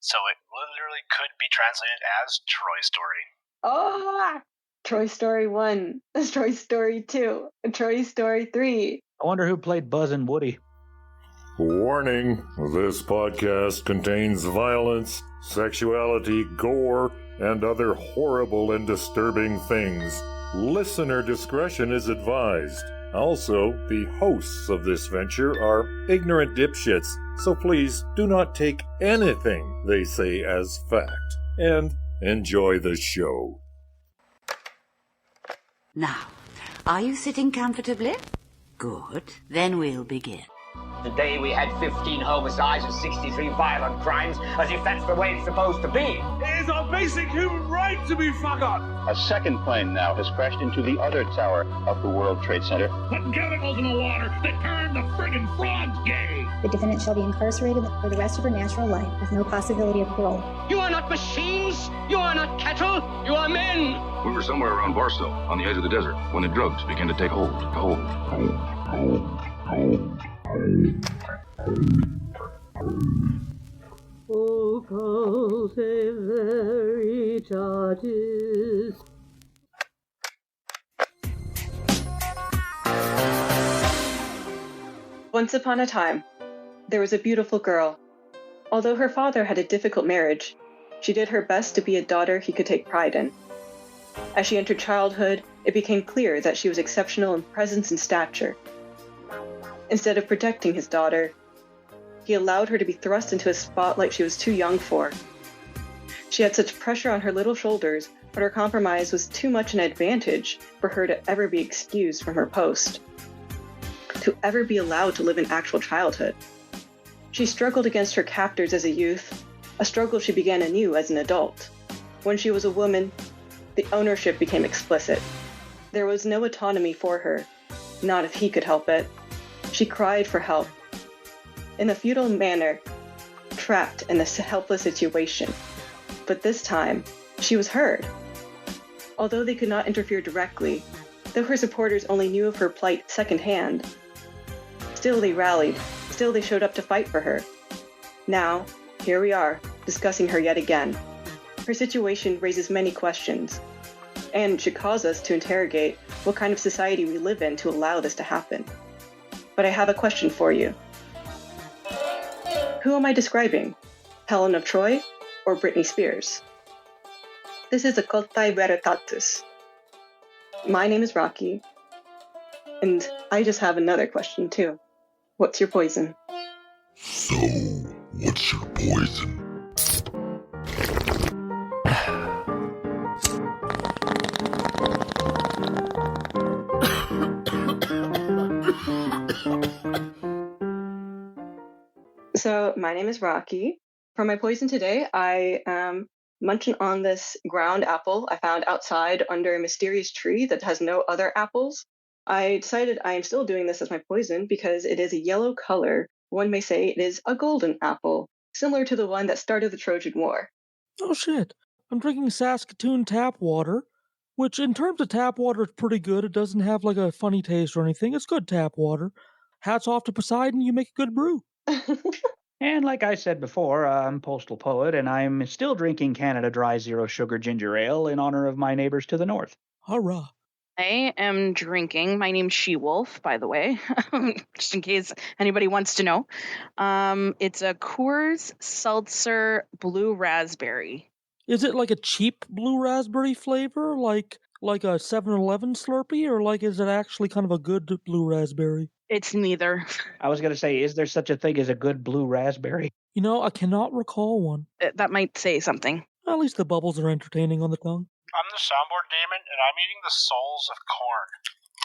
So it literally could be translated as Troy Story. Oh, Troy Story 1, Troy Story 2, Troy Story 3. I wonder who played Buzz and Woody. Warning, this podcast contains violence, sexuality, gore, and other horrible and disturbing things. Listener discretion is advised. Also, the hosts of this venture are ignorant dipshits, so please do not take anything they say as fact. And enjoy the show. Now, are you sitting comfortably? Good. Then we'll begin. Today we had 15 homicides and 63 violent crimes, as if that's the way it's supposed to be. It is our basic human right to be fuck up. A second plane now has crashed into the other tower of the World Trade Center. Putting chemicals in the water that turn the friggin' frogs gay. The defendant shall be incarcerated for the rest of her natural life with no possibility of parole. You are not machines. You are not cattle. You are men. We were somewhere around Barstow, on the edge of the desert, when the drugs began to take hold. Occultae Veritatis. Once upon a time, there was a beautiful girl. Although her father had a difficult marriage, she did her best to be a daughter he could take pride in. As she entered childhood, it became clear that she was exceptional in presence and stature. Instead of protecting his daughter, he allowed her to be thrust into a spotlight she was too young for. She had such pressure on her little shoulders, but her compromise was too much an advantage for her to ever be excused from her post, to ever be allowed to live an actual childhood. She struggled against her captors as a youth, a struggle she began anew as an adult. When she was a woman, the ownership became explicit. There was no autonomy for her, not if he could help it. She cried for help, in a futile manner, trapped in a helpless situation. But this time, she was heard. Although they could not interfere directly, though her supporters only knew of her plight secondhand, still they rallied, still they showed up to fight for her. Now, here we are, discussing her yet again. Her situation raises many questions, and should cause us to interrogate what kind of society we live in to allow this to happen. But I have a question for you. Who am I describing? Helen of Troy or Britney Spears? This is Occultae Veritatis. My name is Rocky, and I just have another question too. What's your poison? So, what's your poison? So, my name is Rocky. For my poison today, I am munching on this ground apple I found outside under a mysterious tree that has no other apples. I decided I am still doing this as my poison because it is a yellow color. One may say it is a golden apple, similar to the one that started the Trojan War. Oh shit. I'm drinking SASKATOON tap water, which in terms of tap water is pretty good. It doesn't have like a funny taste or anything. It's good tap water. Hats off to Poseidon, you make a good brew. And like I said before, I'm Postal Poet, and I'm still drinking Canada Dry Zero Sugar Ginger Ale in honor of my neighbors to the north. Hurrah. I am drinking, my name's She-Wolf, by the way, just in case anybody wants to know. It's a Coors Seltzer Blue Raspberry. Is it like a cheap blue raspberry flavor, like a 7-Eleven Slurpee, or like is it actually kind of a good blue raspberry? It's neither. I was going to say, is there such a thing as a good blue raspberry? You know, I cannot recall one. That might say something. At least the bubbles are entertaining on the tongue. I'm the soundboard demon, and I'm eating the souls of corn.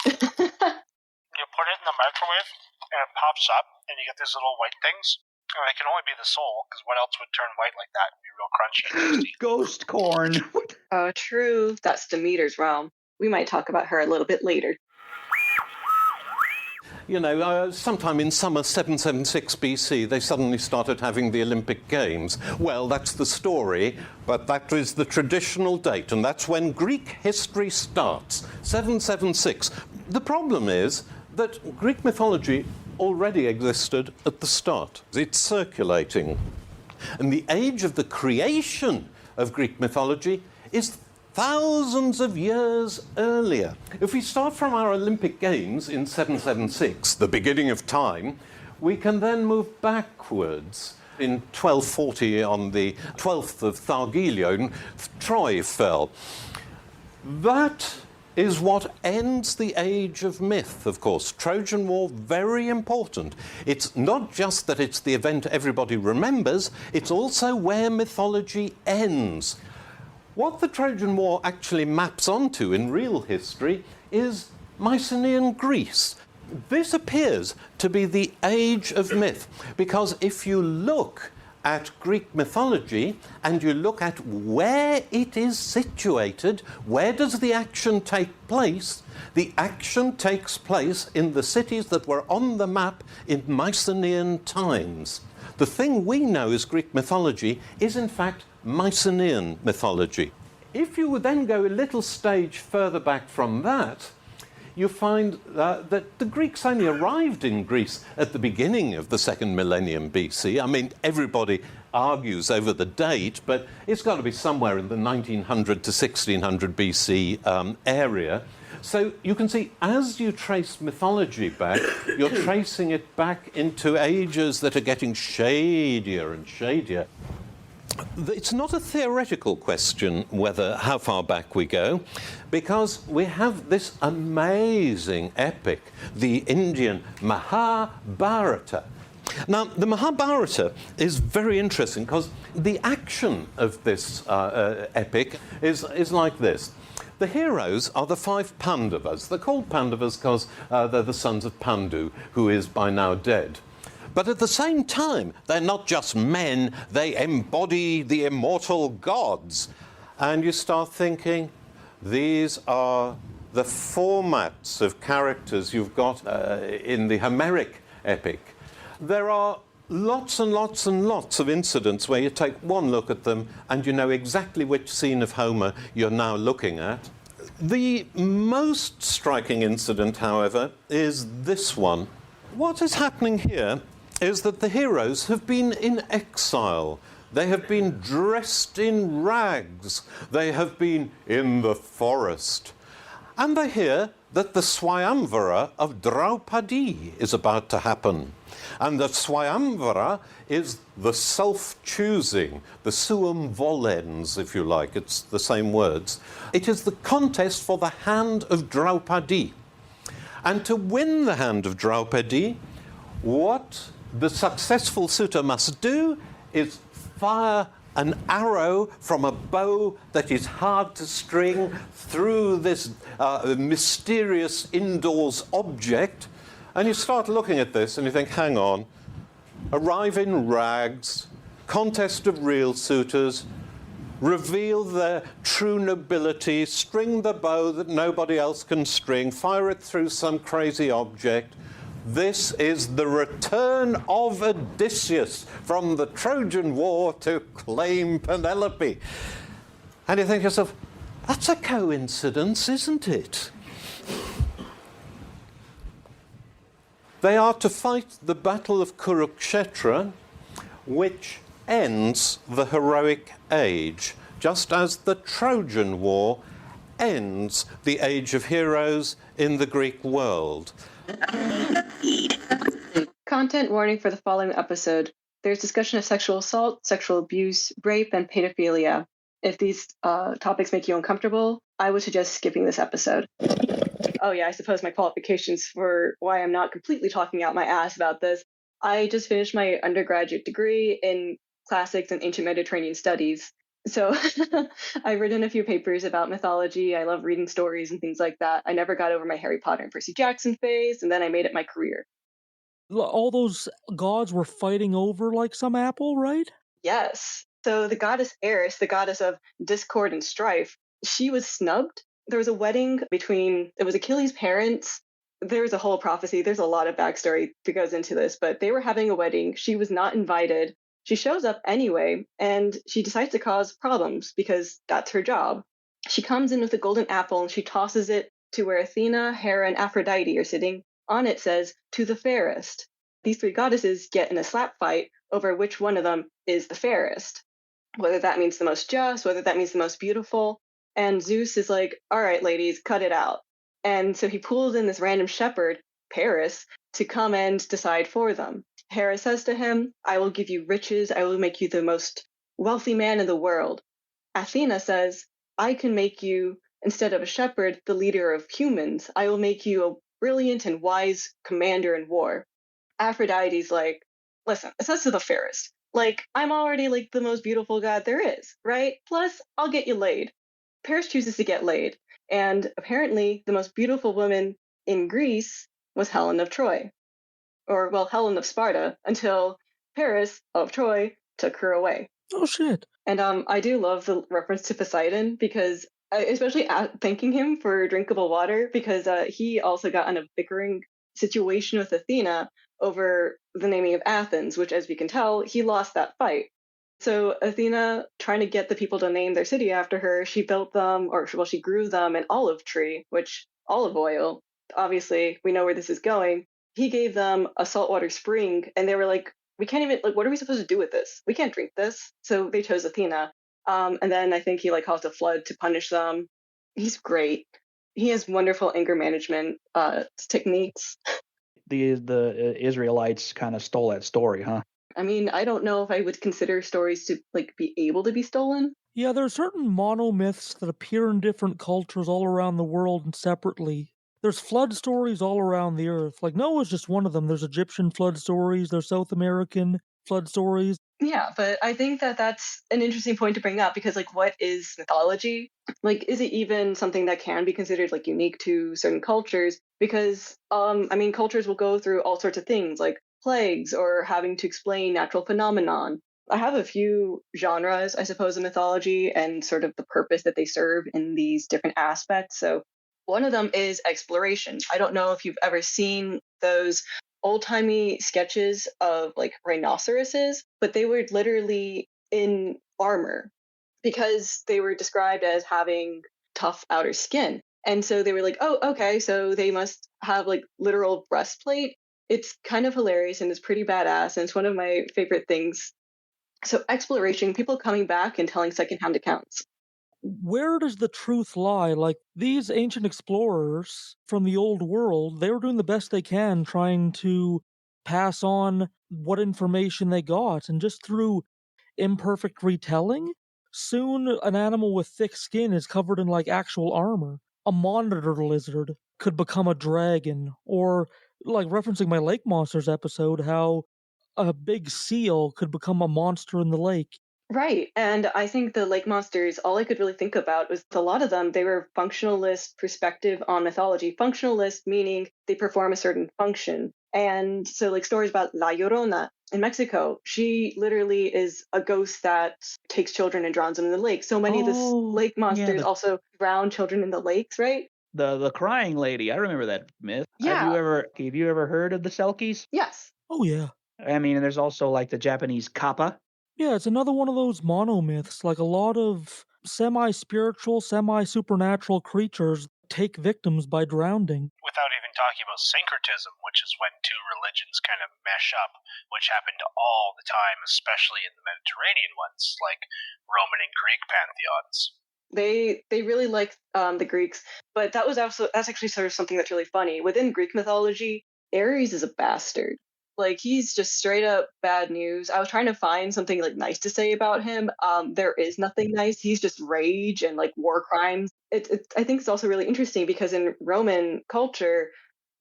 You put it in the microwave, and it pops up, and you get these little white things. And it can only be the soul, because what else would turn white like that and be real crunchy and tasty? Ghost corn. Oh, true. That's Demeter's realm. We might talk about her a little bit later. You know, sometime in summer 776 BC, they suddenly started having the Olympic Games. Well, that's the story, but that is the traditional date, and that's when Greek history starts, 776. The problem is that Greek mythology already existed at the start. It's circulating. And the age of the creation of Greek mythology is thousands of years earlier. If we start from our Olympic Games in 776, the beginning of time, we can then move backwards. In 1240, on the 12th of Thargelion, Troy fell. That is what ends the age of myth, of course. Trojan War, very important. It's not just that it's the event everybody remembers, it's also where mythology ends. What the Trojan War actually maps onto in real history is Mycenaean Greece. This appears to be the age of myth, because if you look at Greek mythology and you look at where it is situated, where does the action take place? The action takes place in the cities that were on the map in Mycenaean times. The thing we know as Greek mythology is in fact Mycenaean mythology. If you would then go a little stage further back from that, you find that the Greeks only arrived in Greece at the beginning of the second millennium BC. I mean, everybody argues over the date, but it's got to be somewhere in the 1900 to 1600 BC area. So you can see, as you trace mythology back, you're tracing it back into ages that are getting shadier and shadier. It's not a theoretical question how far back we go, because we have this amazing epic, the Indian Mahabharata. Now, the Mahabharata is very interesting because the action of this epic is like this. The heroes are the 5 Pandavas. They're called Pandavas because they're the sons of Pandu, who is by now dead. But at the same time, they're not just men, they embody the immortal gods. And you start thinking, these are the formats of characters you've got in the Homeric epic. There are lots and lots and lots of incidents where you take one look at them and you know exactly which scene of Homer you're now looking at. The most striking incident, however, is this one. What is happening here is that the heroes have been in exile. They have been dressed in rags. They have been in the forest. And they hear that the Swayamvara of Draupadi is about to happen. And the Swayamvara is the self-choosing, the suum volens, if you like. It's the same words. It is the contest for the hand of Draupadi. And to win the hand of Draupadi, what the successful suitor must do is fire an arrow from a bow that is hard to string through this mysterious indoors object. And you start looking at this and you think, hang on, arrive in rags, contest of real suitors, reveal their true nobility, string the bow that nobody else can string, fire it through some crazy object. This is the return of Odysseus from the Trojan War to claim Penelope. And you think to yourself, that's a coincidence, isn't it? They are to fight the Battle of Kurukshetra, which ends the heroic age, just as the Trojan War ends the age of heroes in the Greek world. Content warning for the following episode. There's discussion of sexual assault, sexual abuse, rape, and pedophilia. If these topics make you uncomfortable, I would suggest skipping this episode. Oh yeah, I suppose my qualifications for why I'm not completely talking out my ass about this. I just finished my undergraduate degree in classics and ancient Mediterranean studies. So I've written a few papers about mythology. I love reading stories and things like that. I never got over my Harry Potter and Percy Jackson phase, and then I made it my career. All those gods were fighting over like some apple, right? Yes. So the goddess Eris, the goddess of discord and strife, she was snubbed. There was a wedding it was Achilles' parents. There was a whole prophecy. There's a lot of backstory that goes into this, but they were having a wedding. She was not invited. She shows up anyway, and she decides to cause problems because that's her job. She comes in with a golden apple and she tosses it to where Athena, Hera, and Aphrodite are sitting. On it says, "To the fairest." These 3 goddesses get in a slap fight over which one of them is the fairest, whether that means the most just, whether that means the most beautiful. And Zeus is like, all right, ladies, cut it out. And so he pulls in this random shepherd, Paris, to come and decide for them. Hera says to him, I will give you riches, I will make you the most wealthy man in the world. Athena says, I can make you, instead of a shepherd, the leader of humans. I will make you a brilliant and wise commander in war. Aphrodite's like, listen, it's us to the fairest. Like, I'm already like the most beautiful god there is, right? Plus, I'll get you laid. Paris chooses to get laid, and apparently the most beautiful woman in Greece was Helen of Troy. Or, well, Helen of Sparta, until Paris of Troy took her away. Oh, shit. And I do love the reference to Poseidon, because especially thanking him for drinkable water, because he also got in a bickering situation with Athena over the naming of Athens, which, as we can tell, he lost that fight. So Athena, trying to get the people to name their city after her, she built them, or well, she grew them an olive tree, which olive oil, obviously, we know where this is going. He gave them a saltwater spring, and they were like, we can't even, like, what are we supposed to do with this? We can't drink this. So they chose Athena. And then I think he like caused a flood to punish them. He's great. He has wonderful anger management techniques. The Israelites kind of stole that story, huh? I mean, I don't know if I would consider stories to like be able to be stolen. Yeah, there are certain monomyths that appear in different cultures all around the world and separately. There's flood stories all around the earth. Like Noah's just one of them. There's Egyptian flood stories, there's South American flood stories. Yeah, but I think that that's an interesting point to bring up, because like, what is mythology? Like, is it even something that can be considered like unique to certain cultures? Because I mean, cultures will go through all sorts of things like plagues or having to explain natural phenomenon. I have a few genres, I suppose, in mythology and sort of the purpose that they serve in these different aspects. So one of them is exploration. I don't know if you've ever seen those old-timey sketches of like rhinoceroses, but they were literally in armor because they were described as having tough outer skin. And so they were like, oh, okay, so they must have like literal breastplate. It's kind of hilarious and it's pretty badass, and it's one of my favorite things. So exploration, people coming back and telling secondhand accounts. Where does the truth lie? Like, these ancient explorers from the old world, they were doing the best they can trying to pass on what information they got, and just through imperfect retelling, soon an animal with thick skin is covered in like actual armor. A monitor lizard could become a dragon, or like referencing my Lake Monsters episode, how a big seal could become a monster in the lake. Right. And I think the lake monsters, all I could really think about was a lot of them, they were functionalist perspective on mythology. Functionalist meaning they perform a certain function. And so like stories about La Llorona in Mexico, she literally is a ghost that takes children and drowns them in the lake. So many of the lake monsters also drown children in the lakes, right? The crying lady, I remember that myth. Yeah. Have you ever heard of the Selkies? Yes. Oh yeah. I mean, there's also like the Japanese kappa. Yeah, it's another one of those monomyths. Like, a lot of semi-spiritual, semi-supernatural creatures take victims by drowning. Without even talking about syncretism, which is when two religions kind of mesh up, which happened all the time, especially in the Mediterranean ones, like Roman and Greek pantheons. They really like the Greeks, but that's actually sort of something that's really funny. Within Greek mythology, Ares is a bastard. Like, he's just straight up bad news. I was trying to find something like nice to say about him. There is nothing nice. He's just rage and like war crimes. I think it's also really interesting because in Roman culture,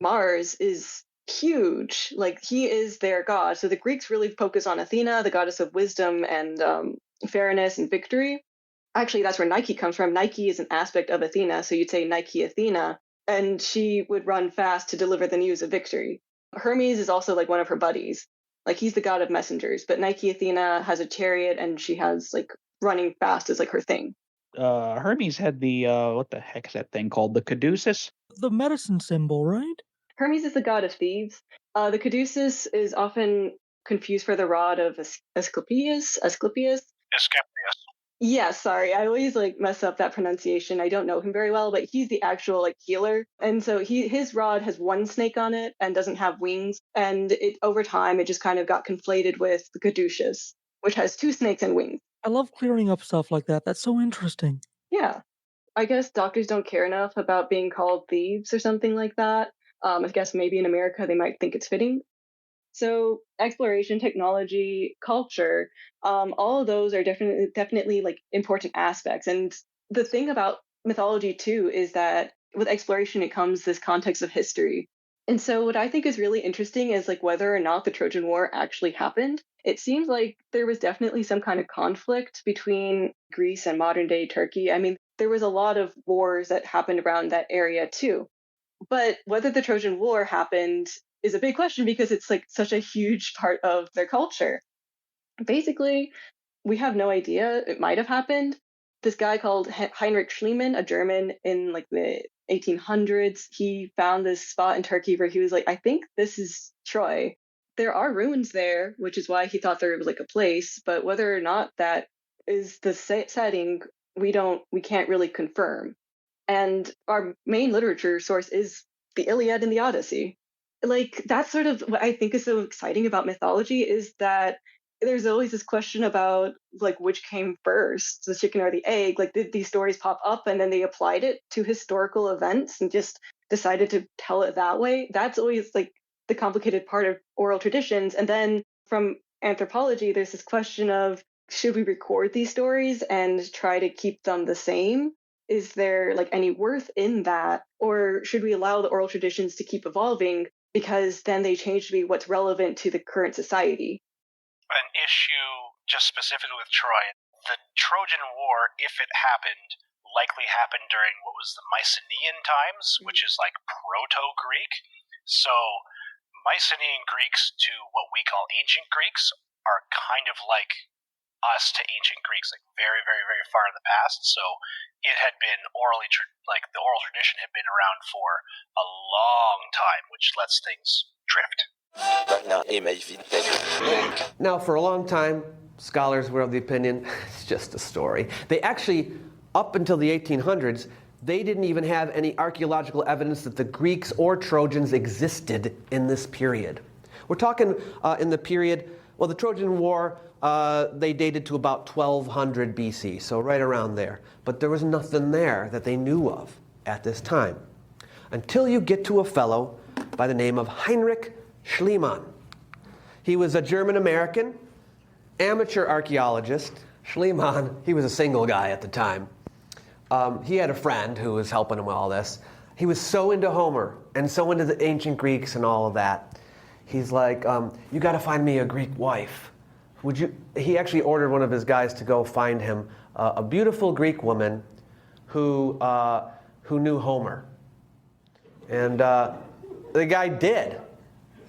Mars is huge. Like, he is their god. So the Greeks really focus on Athena, the goddess of wisdom and fairness and victory. Actually, that's where Nike comes from. Nike is an aspect of Athena. So you'd say Nike Athena, and she would run fast to deliver the news of victory. Hermes is also like one of her buddies. Like, he's the god of messengers, but Nike Athena has a chariot and she has like running fast is like her thing. Hermes had the, what the heck is that thing called? The caduceus? The medicine symbol, right? Hermes is the god of thieves. The caduceus is often confused for the rod of Asclepius. Yeah, sorry. I always like mess up that pronunciation. I don't know him very well, but he's the actual like healer. And so his rod has one snake on it and doesn't have wings. And over time, it just kind of got conflated with the caduceus, which has 2 snakes and wings. I love clearing up stuff like that. That's so interesting. Yeah. I guess doctors don't care enough about being called thieves or something like that. I guess maybe in America they might think it's fitting. So exploration, technology, culture, all of those are definitely like important aspects. And the thing about mythology too is that with exploration it comes this context of history. And so what I think is really interesting is like whether or not the Trojan War actually happened. It seems like there was definitely some kind of conflict between Greece and modern day Turkey. I mean, there was a lot of wars that happened around that area too. But whether the Trojan War happened is a big question because it's like such a huge part of their culture. Basically, we have no idea. It might have happened. This guy called Heinrich Schliemann, a German in like the 1800s, he found this spot in Turkey where he was like, I think this is Troy. There are ruins there, which is why he thought there was like a place, but whether or not that is the setting, we can't really confirm. And our main literature source is the Iliad and the Odyssey. Like, that's sort of what I think is so exciting about mythology is that there's always this question about like which came first, the chicken or the egg. Like, did these stories pop up and then they applied it to historical events and just decided to tell it that way? That's always like the complicated part of oral traditions. And then from anthropology, there's this question of, should we record these stories and try to keep them the same? Is there like any worth in that? Or should we allow the oral traditions to keep evolving because then they change to be what's relevant to the current society? An issue just specifically with Troy. The Trojan War, if it happened, likely happened during what was the Mycenaean times, which is like Proto-Greek. So Mycenaean Greeks to what we call ancient Greeks are kind of like us to ancient Greeks, like very, very, very far in the past. So it had been orally, like the oral tradition had been around for a long time, which lets things drift. Now, for a long time, scholars were of the opinion it's just a story. They actually, up until the 1800s, they didn't even have any archaeological evidence that the Greeks or Trojans existed in this period. We're talking in the period, well, the Trojan War, they dated to about 1200 BC, so right around there. But there was nothing there that they knew of at this time. Until you get to a fellow by the name of Heinrich Schliemann. He was a German-American, amateur archaeologist. Schliemann, he was a single guy at the time. He had a friend who was helping him with all this. He was so into Homer and so into the ancient Greeks and all of that. He's like, you got to find me a Greek wife. Would you? He actually ordered one of his guys to go find him a beautiful Greek woman who knew Homer. And the guy did.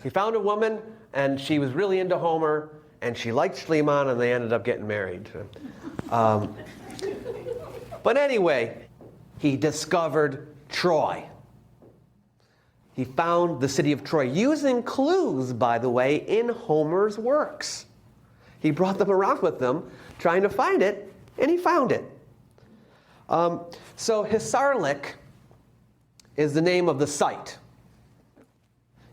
He found a woman, and she was really into Homer, and she liked Schliemann, and they ended up getting married. But anyway, he discovered Troy. He found the city of Troy using clues, by the way, in Homer's works. He brought them around with them, trying to find it, and he found it. So Hisarlik is the name of the site.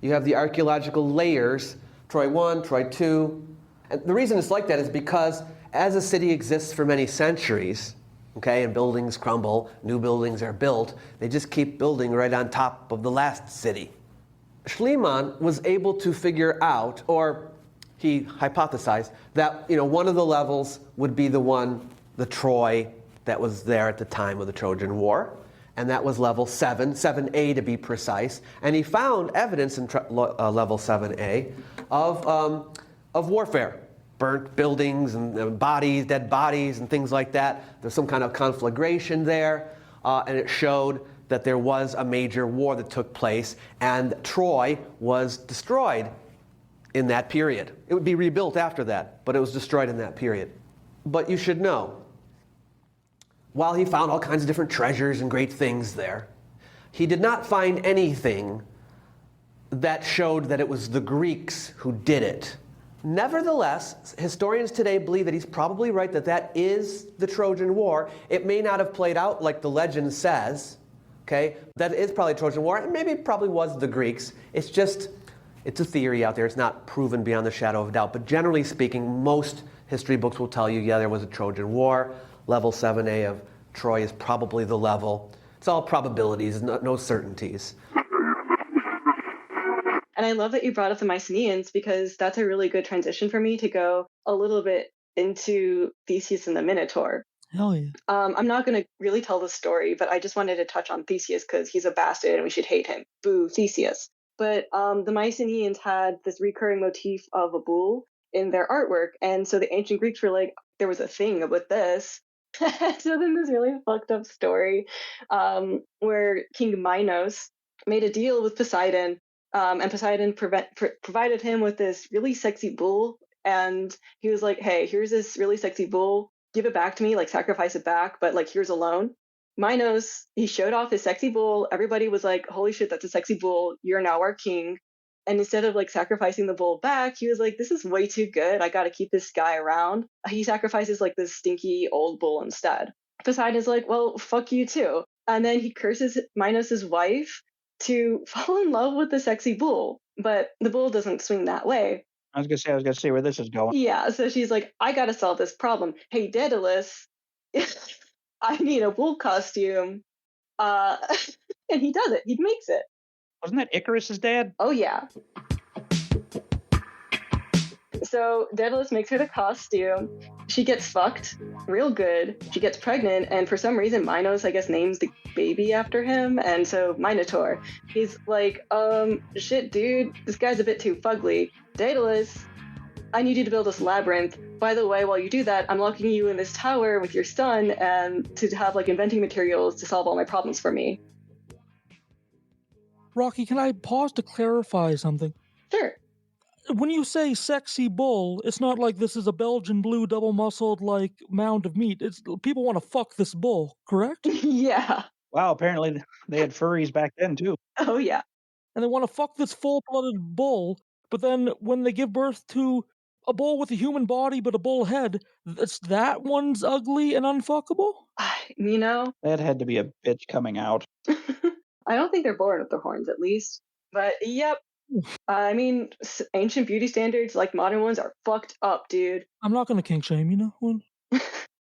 You have the archaeological layers, Troy 1, Troy 2. And the reason it's like that is because as a city exists for many centuries, okay, and buildings crumble, new buildings are built, they just keep building right on top of the last city. Schliemann was able to figure out, or he hypothesized, that one of the levels would be the Troy that was there at the time of the Trojan War. And that was level 7, 7A to be precise. And he found evidence in level 7A of warfare. Burnt buildings and bodies, dead bodies and things like that. There's some kind of conflagration there. And it showed that there was a major war that took place. And Troy was destroyed in that period. It would be rebuilt after that, but it was destroyed in that period. But you should know, while he found all kinds of different treasures and great things there, he did not find anything that showed that it was the Greeks who did it. Nevertheless, historians today believe that he's probably right, that is the Trojan War. It may not have played out like the legend says, okay? That is probably Trojan War, and maybe it probably was the Greeks. It's a theory out there. It's not proven beyond the shadow of a doubt. But generally speaking, most history books will tell you, yeah, there was a Trojan War. Level 7A of Troy is probably the level. It's all probabilities, no certainties. And I love that you brought up the Mycenaeans, because that's a really good transition for me to go a little bit into Theseus and the Minotaur. Hell yeah. I'm not going to really tell the story, but I just wanted to touch on Theseus because he's a bastard and we should hate him. Boo, Theseus. But the Mycenaeans had this recurring motif of a bull in their artwork. And so the ancient Greeks were like, there was a thing with this. So then this really fucked up story where King Minos made a deal with Poseidon, and Poseidon provided him with this really sexy bull. And he was like, hey, here's this really sexy bull. Give it back to me, like sacrifice it back, but like here's a loan. Minos, he showed off his sexy bull. Everybody was like, holy shit, that's a sexy bull. You're now our king. And instead of like sacrificing the bull back, he was like, this is way too good. I got to keep this guy around. He sacrifices like this stinky old bull instead. Poseidon's like, well, fuck you too. And then he curses Minos' wife to fall in love with the sexy bull. But the bull doesn't swing that way. I was gonna say where this is going. Yeah, so she's like, I gotta solve this problem. Hey, Daedalus, I need a bull costume. And he does it. He makes it. Wasn't that Icarus's dad? Oh, yeah. So Daedalus makes her the costume. She gets fucked real good. She gets pregnant, and for some reason, Minos, I guess, names the baby after him. And so Minotaur, he's like, shit, dude, this guy's a bit too fugly. Daedalus, I need you to build this labyrinth. By the way, while you do that, I'm locking you in this tower with your son and to have like inventing materials to solve all my problems for me. Rocky, can I pause to clarify something? Sure. When you say sexy bull, it's not like this is a Belgian blue double-muscled like mound of meat. It's people want to fuck this bull, correct? Yeah. Wow, apparently they had furries back then too. Oh yeah. And they want to fuck this full-blooded bull, but then when they give birth to a bull with a human body but a bull head, that one's ugly and unfuckable? You know? That had to be a bitch coming out. I don't think they're born with the horns, at least. But yep. I mean, ancient beauty standards, like modern ones, are fucked up, dude. I'm not going to kink shame, you know?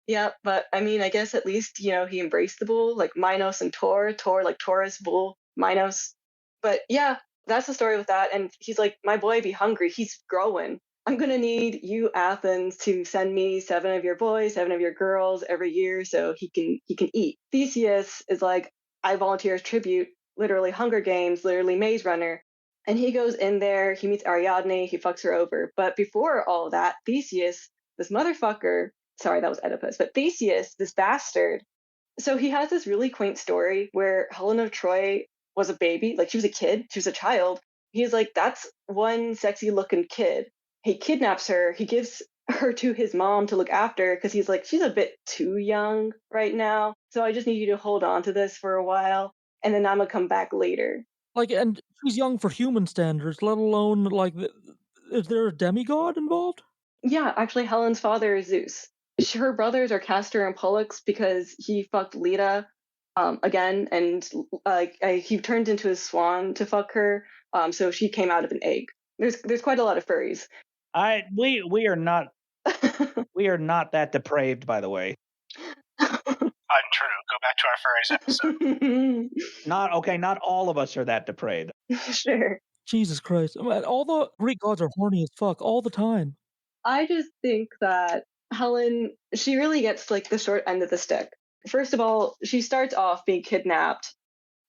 Yeah, but I mean, I guess at least, you know, he embraced the bull, like Minos and Tor, like Taurus, bull, Minos. But yeah, that's the story with that. And he's like, my boy be hungry. He's growing. I'm going to need you, Athens, to send me 7 of your boys, 7 of your girls every year so he can eat. Theseus is like, I volunteer as tribute, literally Hunger Games, literally Maze Runner. And he goes in there, he meets Ariadne, he fucks her over. But before all of that, Theseus, this motherfucker, sorry, that was Oedipus, but Theseus, this bastard. So he has this really quaint story where Helen of Troy was a baby, like she was a kid, she was a child. He's like, that's one sexy looking kid. He kidnaps her, he gives her to his mom to look after because he's like, she's a bit too young right now. So I just need you to hold on to this for a while. And then I'm going to come back later. Like, and she's young for human standards, let alone, like, is there a demigod involved? Yeah, actually, Helen's father is Zeus. Her brothers are Castor and Pollux because he fucked Leda again, and he turned into a swan to fuck her, so she came out of an egg. There's quite a lot of furries. We are not we are not that depraved, by the way. Untrue. Go back to our furries episode. Not all of us are that depraved. Sure. Jesus Christ. All the Greek gods are horny as fuck all the time. I just think that Helen, she really gets like the short end of the stick. First of all, she starts off being kidnapped.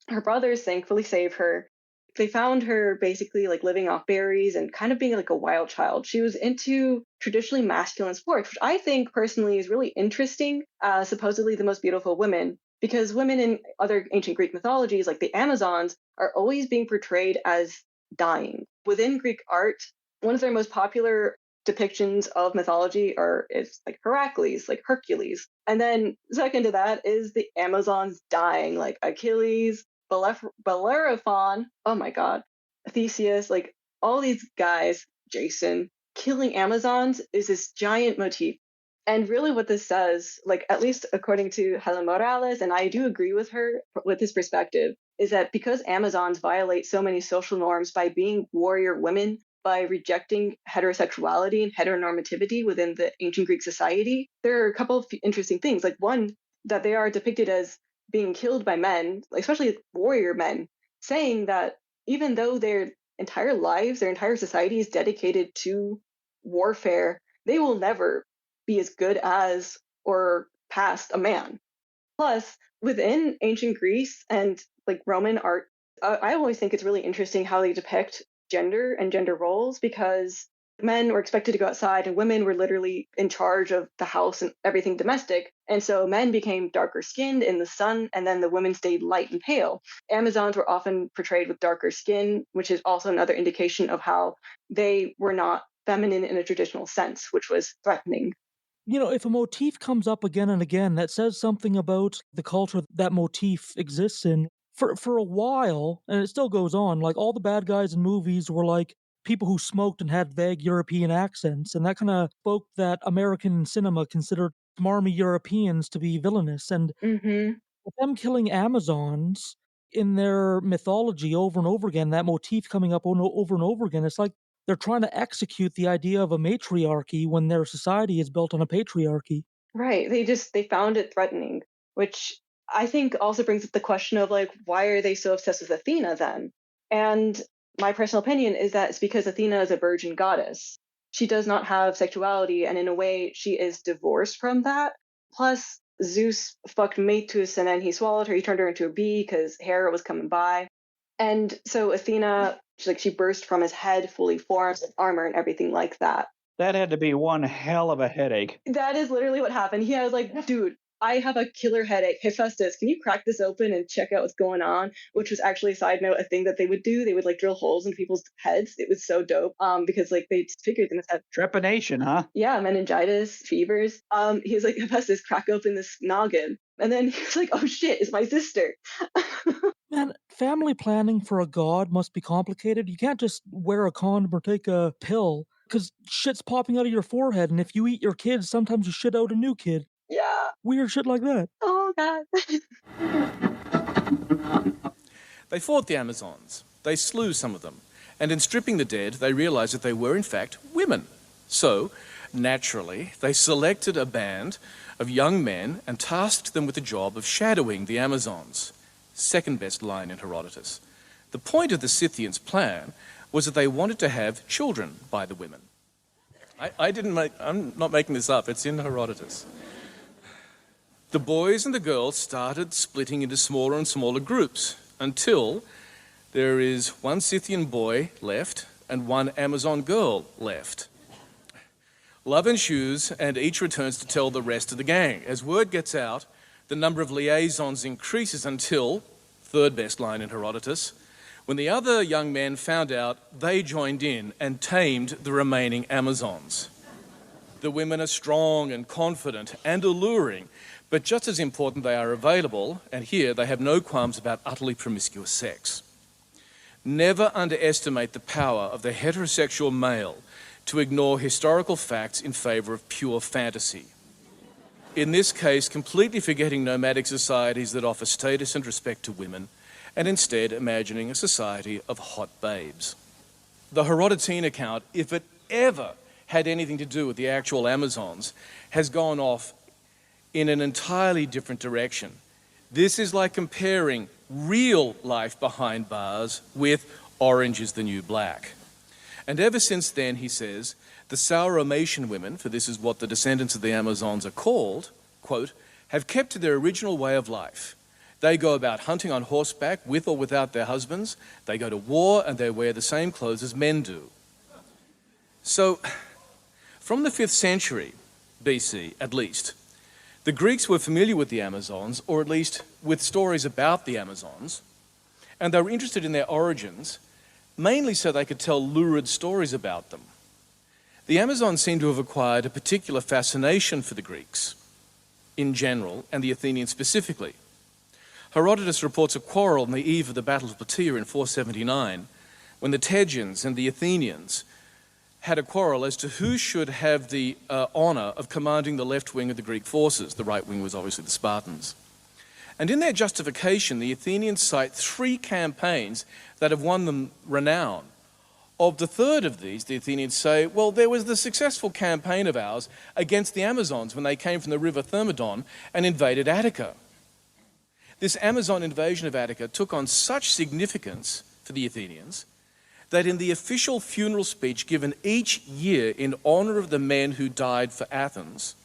Her brothers thankfully save her. They found her basically like living off berries and kind of being like a wild child. She was into traditionally masculine sports, which I think personally is really interesting, supposedly the most beautiful women, because women in other ancient Greek mythologies, like the Amazons, are always being portrayed as dying. Within Greek art, one of their most popular depictions of mythology is like Heracles, like Hercules. And then second to that is the Amazons dying, like Achilles, Bellerophon, oh my god, Theseus, like all these guys, Jason, killing Amazons is this giant motif. And really what this says, like at least according to Helen Morales, and I do agree with her with this perspective, is that because Amazons violate so many social norms by being warrior women, by rejecting heterosexuality and heteronormativity within the ancient Greek society. There are a couple of interesting things. Like one, that they are depicted as being killed by men, especially warrior men, saying that even though their entire lives, their entire society is dedicated to warfare, they will never be as good as or past a man. Plus, within ancient Greece and like Roman art, I always think it's really interesting how they depict gender and gender roles, because men were expected to go outside and women were literally in charge of the house and everything domestic. And so men became darker skinned in the sun, and then the women stayed light and pale. Amazons were often portrayed with darker skin, which is also another indication of how they were not feminine in a traditional sense, which was threatening. You know, if a motif comes up again and again, that says something about the culture that motif exists in. For a while, and it still goes on, like all the bad guys in movies were like people who smoked and had vague European accents, and that kind of spoke that American cinema considered smarmy Europeans to be villainous. And with them killing Amazons in their mythology over and over again, that motif coming up over and over again, it's like they're trying to execute the idea of a matriarchy when their society is built on a patriarchy. Right. They found it threatening, which I think also brings up the question of like, why are they so obsessed with Athena then? And my personal opinion is that it's because Athena is a virgin goddess. She does not have sexuality, and in a way, she is divorced from that. Plus, Zeus fucked Metis, and then he swallowed her. He turned her into a bee because Hera was coming by. And so Athena, she burst from his head, fully formed, with armor and everything like that. That had to be one hell of a headache. That is literally what happened. He was like, dude, I have a killer headache. Hephaestus, can you crack this open and check out what's going on? Which was actually, side note, a thing that they would do. They would like drill holes into people's heads. It was so dope. Because like they figured they must have trepanation, huh? Yeah, meningitis, fevers. He was like, Hephaestus, crack open this noggin. And then he was like, oh shit, it's my sister. Man, family planning for a god must be complicated. You can't just wear a condom or take a pill, because shit's popping out of your forehead, and if you eat your kids, sometimes you shit out a new kid. Yeah. Weird shit like that. Oh, God. They fought the Amazons. They slew some of them. And in stripping the dead, they realized that they were, in fact, women. So, naturally, they selected a band of young men and tasked them with the job of shadowing the Amazons. Second best line in Herodotus. The point of the Scythians' plan was that they wanted to have children by the women. I'm not making this up, it's in Herodotus. The boys and the girls started splitting into smaller and smaller groups until there is one Scythian boy left and one Amazon girl left. Love ensues, and each returns to tell the rest of the gang. As word gets out, the number of liaisons increases until, third best line in Herodotus, when the other young men found out, they joined in and tamed the remaining Amazons. The women are strong and confident and alluring, but just as important, they are available, and here they have no qualms about utterly promiscuous sex. Never underestimate the power of the heterosexual male to ignore historical facts in favour of pure fantasy. In this case, completely forgetting nomadic societies that offer status and respect to women, and instead imagining a society of hot babes. The Herodotean account, if it ever had anything to do with the actual Amazons, has gone off in an entirely different direction. This is like comparing real life behind bars with Orange is the New Black. And ever since then, he says, the Sauromatian women, for this is what the descendants of the Amazons are called, quote, have kept to their original way of life. They go about hunting on horseback with or without their husbands. They go to war and they wear the same clothes as men do. So, from the 5th century BC, at least, the Greeks were familiar with the Amazons, or at least with stories about the Amazons, and they were interested in their origins, mainly so they could tell lurid stories about them. The Amazons seem to have acquired a particular fascination for the Greeks in general, and the Athenians specifically. Herodotus reports a quarrel on the eve of the Battle of Plataea in 479, when the Tegeans and the Athenians had a quarrel as to who should have the honour of commanding the left wing of the Greek forces. The right wing was obviously the Spartans. And in their justification, the Athenians cite 3 campaigns that have won them renown. Of the third of these, the Athenians say, well, there was the successful campaign of ours against the Amazons when they came from the river Thermodon and invaded Attica. This Amazon invasion of Attica took on such significance for the Athenians that in the official funeral speech given each year in honor of the men who died for Athens,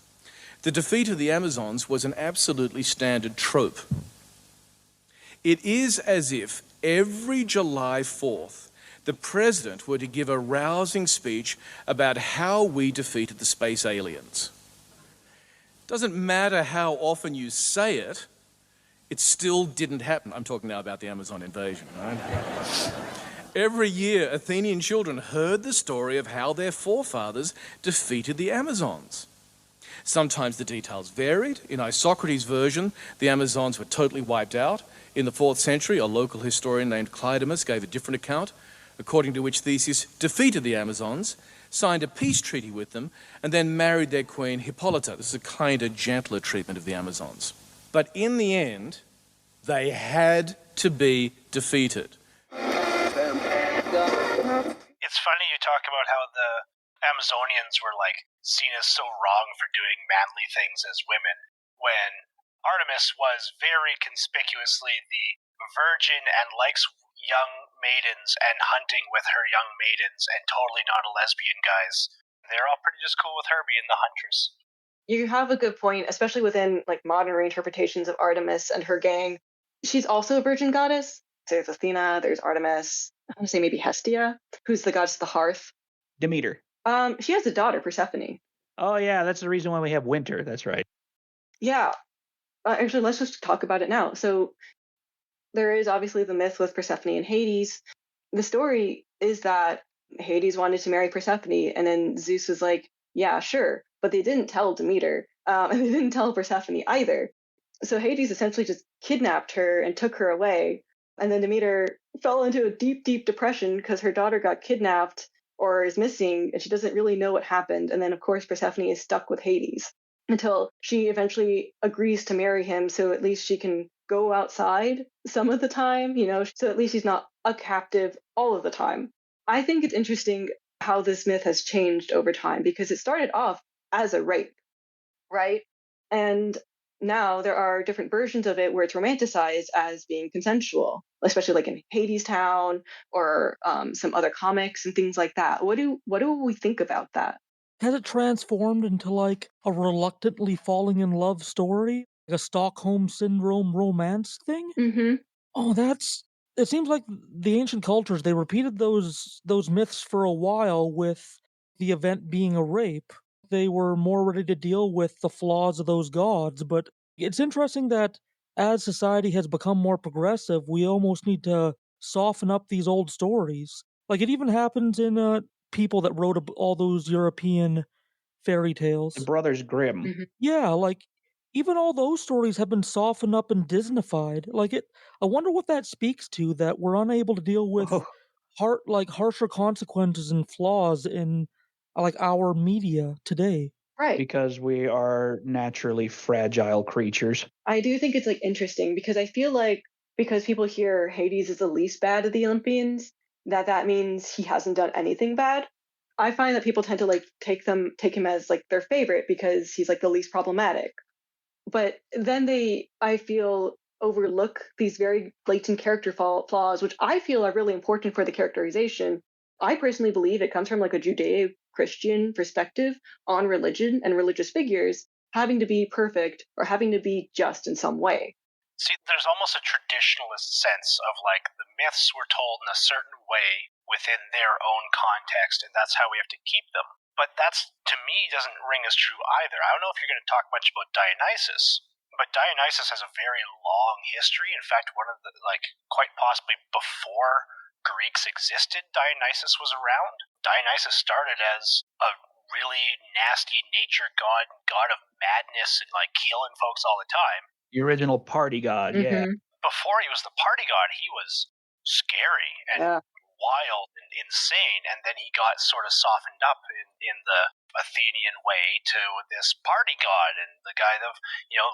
the defeat of the Amazons was an absolutely standard trope. It is as if every July 4th, the president were to give a rousing speech about how we defeated the space aliens. Doesn't matter how often you say it, it still didn't happen. I'm talking now about the Amazon invasion, right? Every year, Athenian children heard the story of how their forefathers defeated the Amazons. Sometimes the details varied. In Isocrates' version, the Amazons were totally wiped out. In the 4th century, a local historian named Clydemus gave a different account, according to which Theseus defeated the Amazons, signed a peace treaty with them, and then married their queen Hippolyta. This is a kinder, gentler treatment of the Amazons. But in the end, they had to be defeated. It's funny you talk about how the Amazonians were seen as so wrong for doing manly things as women, when Artemis was very conspicuously the virgin and likes young maidens and hunting with her young maidens and totally not a lesbian, guys. They're all pretty just cool with her being the huntress. You have a good point, especially within modern reinterpretations of Artemis and her gang. She's also a virgin goddess. There's Athena, there's Artemis, I want to say maybe Hestia, who's the goddess of the hearth. Demeter. She has a daughter, Persephone. Oh yeah, that's the reason why we have winter. That's right. Yeah. Actually, let's just talk about it now. So there is obviously the myth with Persephone and Hades. The story is that Hades wanted to marry Persephone, and then Zeus was like, yeah, sure. But they didn't tell Demeter, and they didn't tell Persephone either. So Hades essentially just kidnapped her and took her away. And then Demeter fell into a deep, deep depression because her daughter got kidnapped or is missing, and she doesn't really know what happened. And then, of course, Persephone is stuck with Hades until she eventually agrees to marry him, so at least she can go outside some of the time, so at least she's not a captive all of the time. I think it's interesting how this myth has changed over time, because it started off as a rape, right? And now there are different versions of it where it's romanticized as being consensual, especially in Hades Town or some other comics and things like that. What do we think about that? Has it transformed into a reluctantly falling in love story? Like a Stockholm Syndrome romance thing? Mm-hmm. Oh, it seems like the ancient cultures, they repeated those myths for a while with the event being a rape. They were more ready to deal with the flaws of those gods, but it's interesting that as society has become more progressive, we almost need to soften up these old stories. It even happens in people that wrote all those European fairy tales. The Brothers Grimm. Mm-hmm. Yeah, even all those stories have been softened up and Disneyfied. I wonder what that speaks to, that we're unable to deal with harsher consequences and flaws in our media today. Right. Because we are naturally fragile creatures. I do think it's interesting, because I feel because people hear Hades is the least bad of the Olympians, that means he hasn't done anything bad. I find that people tend to take him as their favorite because he's the least problematic. But then I feel, overlook these very blatant character flaws, which I feel are really important for the characterization. I personally believe it comes from a Judeo-Christian perspective on religion and religious figures having to be perfect or having to be just in some way. See, there's almost a traditionalist sense of the myths were told in a certain way within their own context, and that's how we have to keep them. But that's, to me, doesn't ring as true either. I don't know if you're going to talk much about Dionysus, but Dionysus has a very long history. In fact, one of the, quite possibly before Greeks existed, Dionysus was around. Dionysus started as a really nasty nature god of madness and killing folks all the time. The original party god, yeah. Before he was the party god, he was scary and wild and insane, and then he got sort of softened up in the Athenian way to this party god and the guy that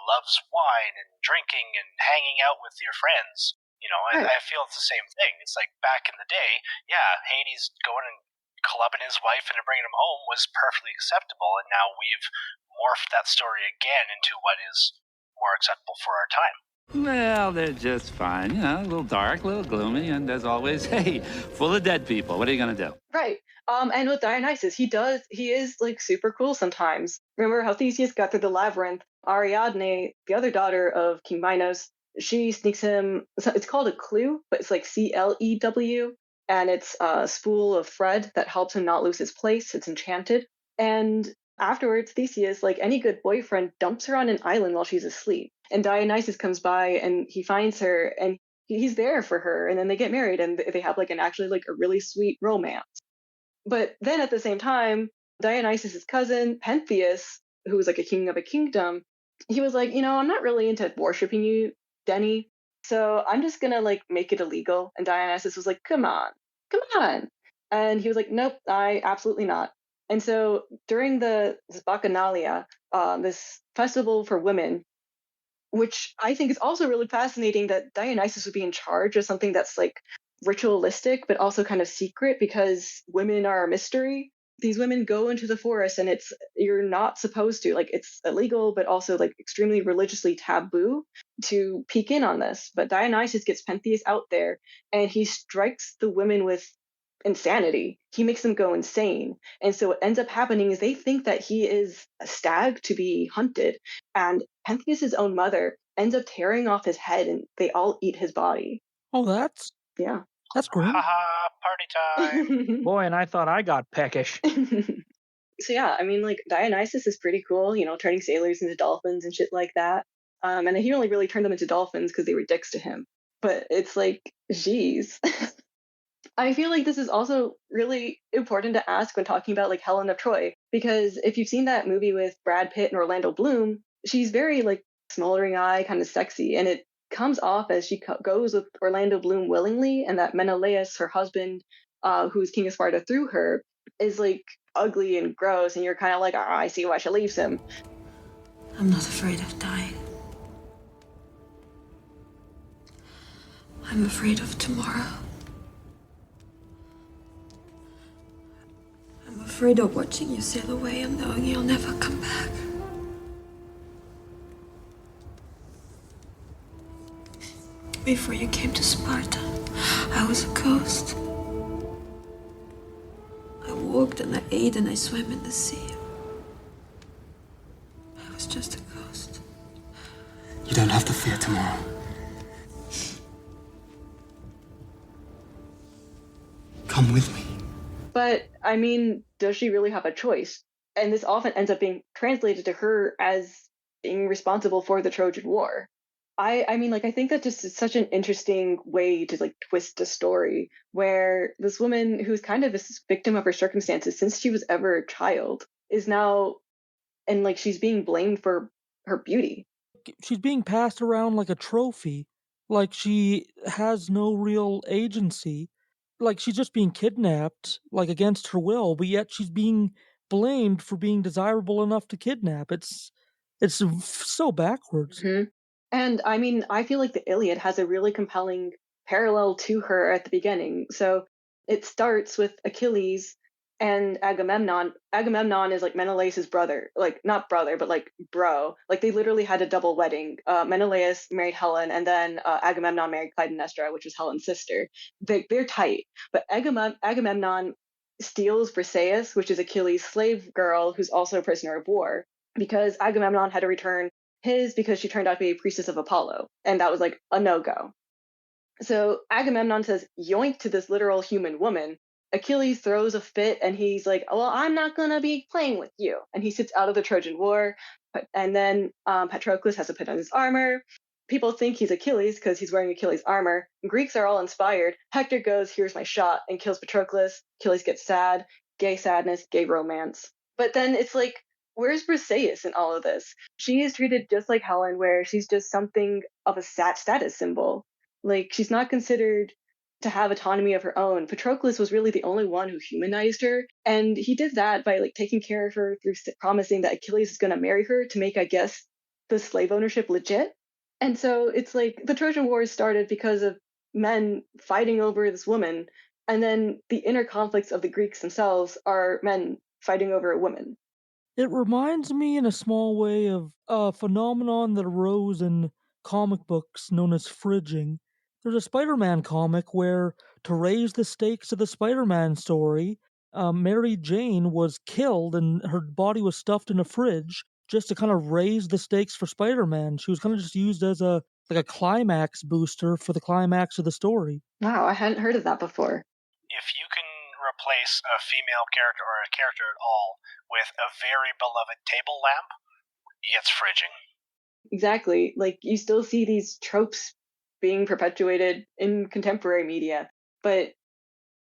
loves wine and drinking and hanging out with your friends. You know, and I feel it's the same thing. It's like back in the day, yeah, Hades going and clubbing his wife and bringing him home was perfectly acceptable, and now we've morphed that story again into what is more acceptable for our time. Well, they're just fine. You know, a little dark, a little gloomy, and as always, hey, full of dead people. What are you going to do? Right. And with Dionysus, he is like super cool sometimes. Remember how Theseus got through the labyrinth? Ariadne, the other daughter of King Minos, she sneaks him, it's called a clue, but it's like CLEW, and it's a spool of thread that helps him not lose his place. It's enchanted. And afterwards, Theseus, like any good boyfriend, dumps her on an island while she's asleep. And Dionysus comes by and he finds her and he's there for her. And then they get married and they have like a really sweet romance. But then at the same time, Dionysus' cousin, Pentheus, who was like a king of a kingdom, he was like, I'm not really into worshiping you, Denny. So I'm just going to like make it illegal. And Dionysus was like, come on. And he was like, nope, I absolutely not. And so during this Bacchanalia, this festival for women, which I think is also really fascinating that Dionysus would be in charge of something that's like ritualistic, but also kind of secret because women are a mystery. These women go into the forest and you're not supposed to, like it's illegal, but also like extremely religiously taboo to peek in on this. But Dionysus gets Pentheus out there and he strikes the women with insanity. He makes them go insane. And so what ends up happening is they think that he is a stag to be hunted. And Pentheus' own mother ends up tearing off his head and they all eat his body. Oh, that's great. Haha, party time. Boy, and I thought I got peckish. So yeah, I mean, like Dionysus is pretty cool, turning sailors into dolphins and shit like that. And he only really turned them into dolphins because they were dicks to him. But it's like, geez. I feel like this is also really important to ask when talking about like Helen of Troy, because if you've seen that movie with Brad Pitt and Orlando Bloom, she's very like smoldering eye, kind of sexy, and it comes off as she goes with Orlando Bloom willingly, and that Menelaus, her husband, who's king of Sparta through her, is like ugly and gross, and you're kind of like, I see why she leaves him. I'm not afraid of dying. I'm afraid of tomorrow. I'm afraid of watching you sail away and knowing you'll never come back. Before you came to Sparta, I was a ghost. I walked and I ate and I swam in the sea. I was just a ghost. You don't have to fear tomorrow. Come with me. But, I mean, does she really have a choice? And this often ends up being translated to her as being responsible for the Trojan War. I mean, like, I think that just is such an interesting way to, like, twist a story where this woman who's kind of a victim of her circumstances since she was ever a child is now, and, like, she's being blamed for her beauty. She's being passed around like a trophy. Like, she has no real agency. Like, she's just being kidnapped, like, against her will, but yet she's being blamed for being desirable enough to kidnap. It's so backwards. Mm-hmm. And, I mean, I feel like the Iliad has a really compelling parallel to her at the beginning. So it starts with Achilles and Agamemnon. Agamemnon is, like, Menelaus' brother. Like, not brother, but, like, bro. Like, they literally had a double wedding. Menelaus married Helen, and then Agamemnon married Clytemnestra, which was Helen's sister. They're tight. But Agamemnon steals Briseis, which is Achilles' slave girl, who's also a prisoner of war, because Agamemnon had to return his because she turned out to be a priestess of Apollo. And that was, like, a no-go. So Agamemnon says yoink to this literal human woman. Achilles throws a fit and he's like, well, I'm not going to be playing with you. And he sits out of the Trojan War. And then Patroclus has to put on his armor. People think he's Achilles because he's wearing Achilles' armor. Greeks are all inspired. Hector goes, here's my shot, and kills Patroclus. Achilles gets sad. Gay sadness, gay romance. But then it's like, where's Briseis in all of this? She is treated just like Helen, where she's just something of a status symbol. Like, she's not considered to have autonomy of her own. Patroclus was really the only one who humanized her, and he did that by, like, taking care of her through promising that Achilles is going to marry her to make, I guess, the slave ownership legit. And so it's like the Trojan War started because of men fighting over this woman, and then the inner conflicts of the Greeks themselves are men fighting over a woman. It reminds me in a small way of a phenomenon that arose in comic books known as fridging. There's a Spider-Man comic where, to raise the stakes of the Spider-Man story, Mary Jane was killed and her body was stuffed in a fridge just to kind of raise the stakes for Spider-Man. She was kind of just used as a climax booster for the climax of the story. Wow, I hadn't heard of that before. If you can replace a female character or a character at all with a very beloved table lamp, it's fridging. Exactly. Like, you still see these tropes being perpetuated in contemporary media, but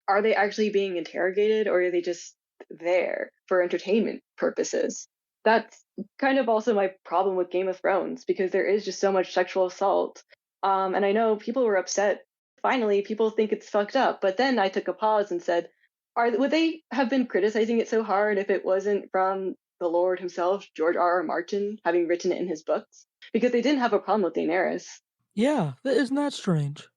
are they actually being interrogated, or are they just there for entertainment purposes? That's kind of also my problem with Game of Thrones, because there is just so much sexual assault. And I know people were upset. Finally, people think it's fucked up. But then I took a pause and said, would they have been criticizing it so hard if it wasn't from the Lord himself, George R.R. Martin, having written it in his books? Because they didn't have a problem with Daenerys. Yeah, isn't that strange?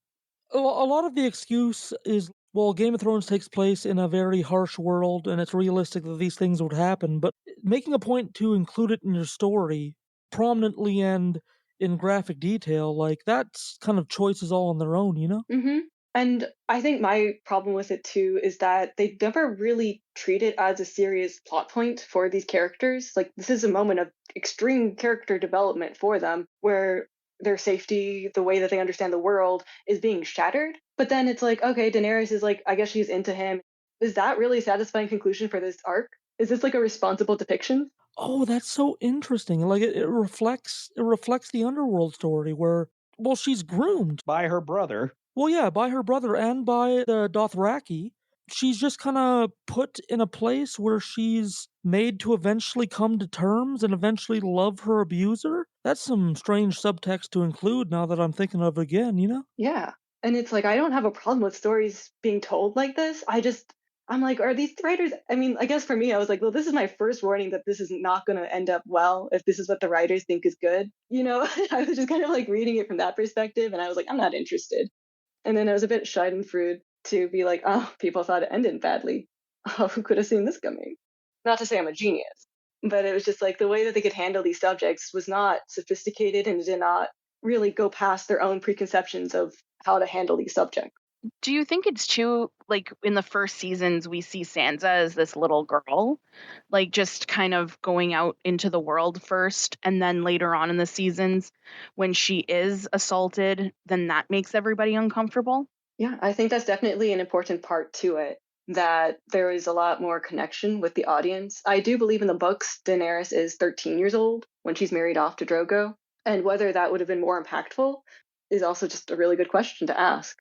A lot of the excuse is, well, Game of Thrones takes place in a very harsh world, and it's realistic that these things would happen, but making a point to include it in your story prominently and in graphic detail, like, that's kind of choices all on their own, you know? Mm-hmm. And I think my problem with it too is that they never really treat it as a serious plot point for these characters. Like, this is a moment of extreme character development for them, where their safety, the way that they understand the world, is being shattered. But then it's like, okay, Daenerys is like, I guess she's into him. Is that really a satisfying conclusion for this arc? Is this like a responsible depiction? Oh, that's so interesting. Like, it reflects the underworld story where, well, she's groomed by her brother. Well, yeah, by her brother and by the Dothraki. She's just kind of put in a place where she's made to eventually come to terms and eventually love her abuser. That's some strange subtext to include now that I'm thinking of it again, you know? Yeah. And it's like, I don't have a problem with stories being told like this. I'm like, are these writers? I mean, I guess for me, I was like, well, this is my first warning that this is not going to end up well if this is what the writers think is good. You know, I was just kind of like reading it from that perspective, and I was like, I'm not interested. And then I was a bit schadenfreude to be like, oh, people thought it ended badly. Oh, who could have seen this coming? Not to say I'm a genius, but it was just like the way that they could handle these subjects was not sophisticated and did not really go past their own preconceptions of how to handle these subjects. Do you think it's too, like, in the first seasons, we see Sansa as this little girl, like, just kind of going out into the world first, and then later on in the seasons, when she is assaulted, then that makes everybody uncomfortable? Yeah, I think that's definitely an important part to it, that there is a lot more connection with the audience. I do believe in the books, Daenerys is 13 years old when she's married off to Drogo, and whether that would have been more impactful is also just a really good question to ask.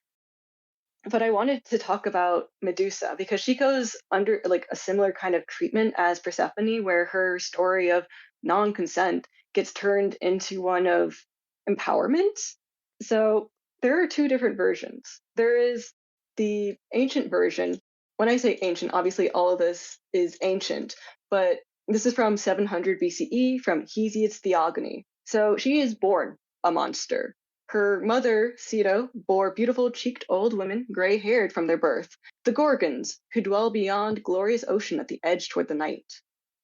But I wanted to talk about Medusa because she goes under like a similar kind of treatment as Persephone, where her story of non-consent gets turned into one of empowerment. So there are two different versions. There is the ancient version. When I say ancient, obviously all of this is ancient, but this is from 700 BCE from Hesiod's Theogony. So she is born a monster. Her mother, Ceto, bore beautiful-cheeked old women, gray-haired from their birth, the Gorgons, who dwell beyond glorious ocean at the edge toward the night.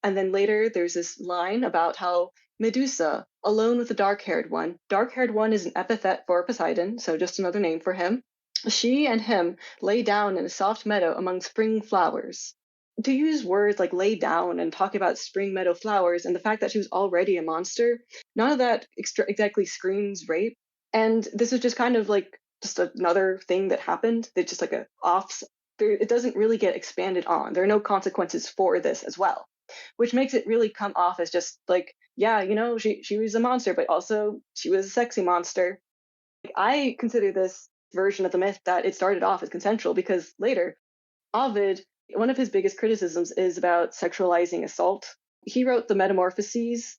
And then later there's this line about how Medusa, alone with the dark-haired one is an epithet for Poseidon, so just another name for him. She and him lay down in a soft meadow among spring flowers. To use words like lay down and talk about spring meadow flowers and the fact that she was already a monster, none of that exactly screams rape. And this is just kind of like just another thing that happened. It's just like it doesn't really get expanded on. There are no consequences for this as well, which makes it really come off as just like, yeah, you know, she was a monster, but also she was a sexy monster. I consider this version of the myth that it started off as consensual because later, Ovid, one of his biggest criticisms is about sexualizing assault. He wrote the Metamorphoses,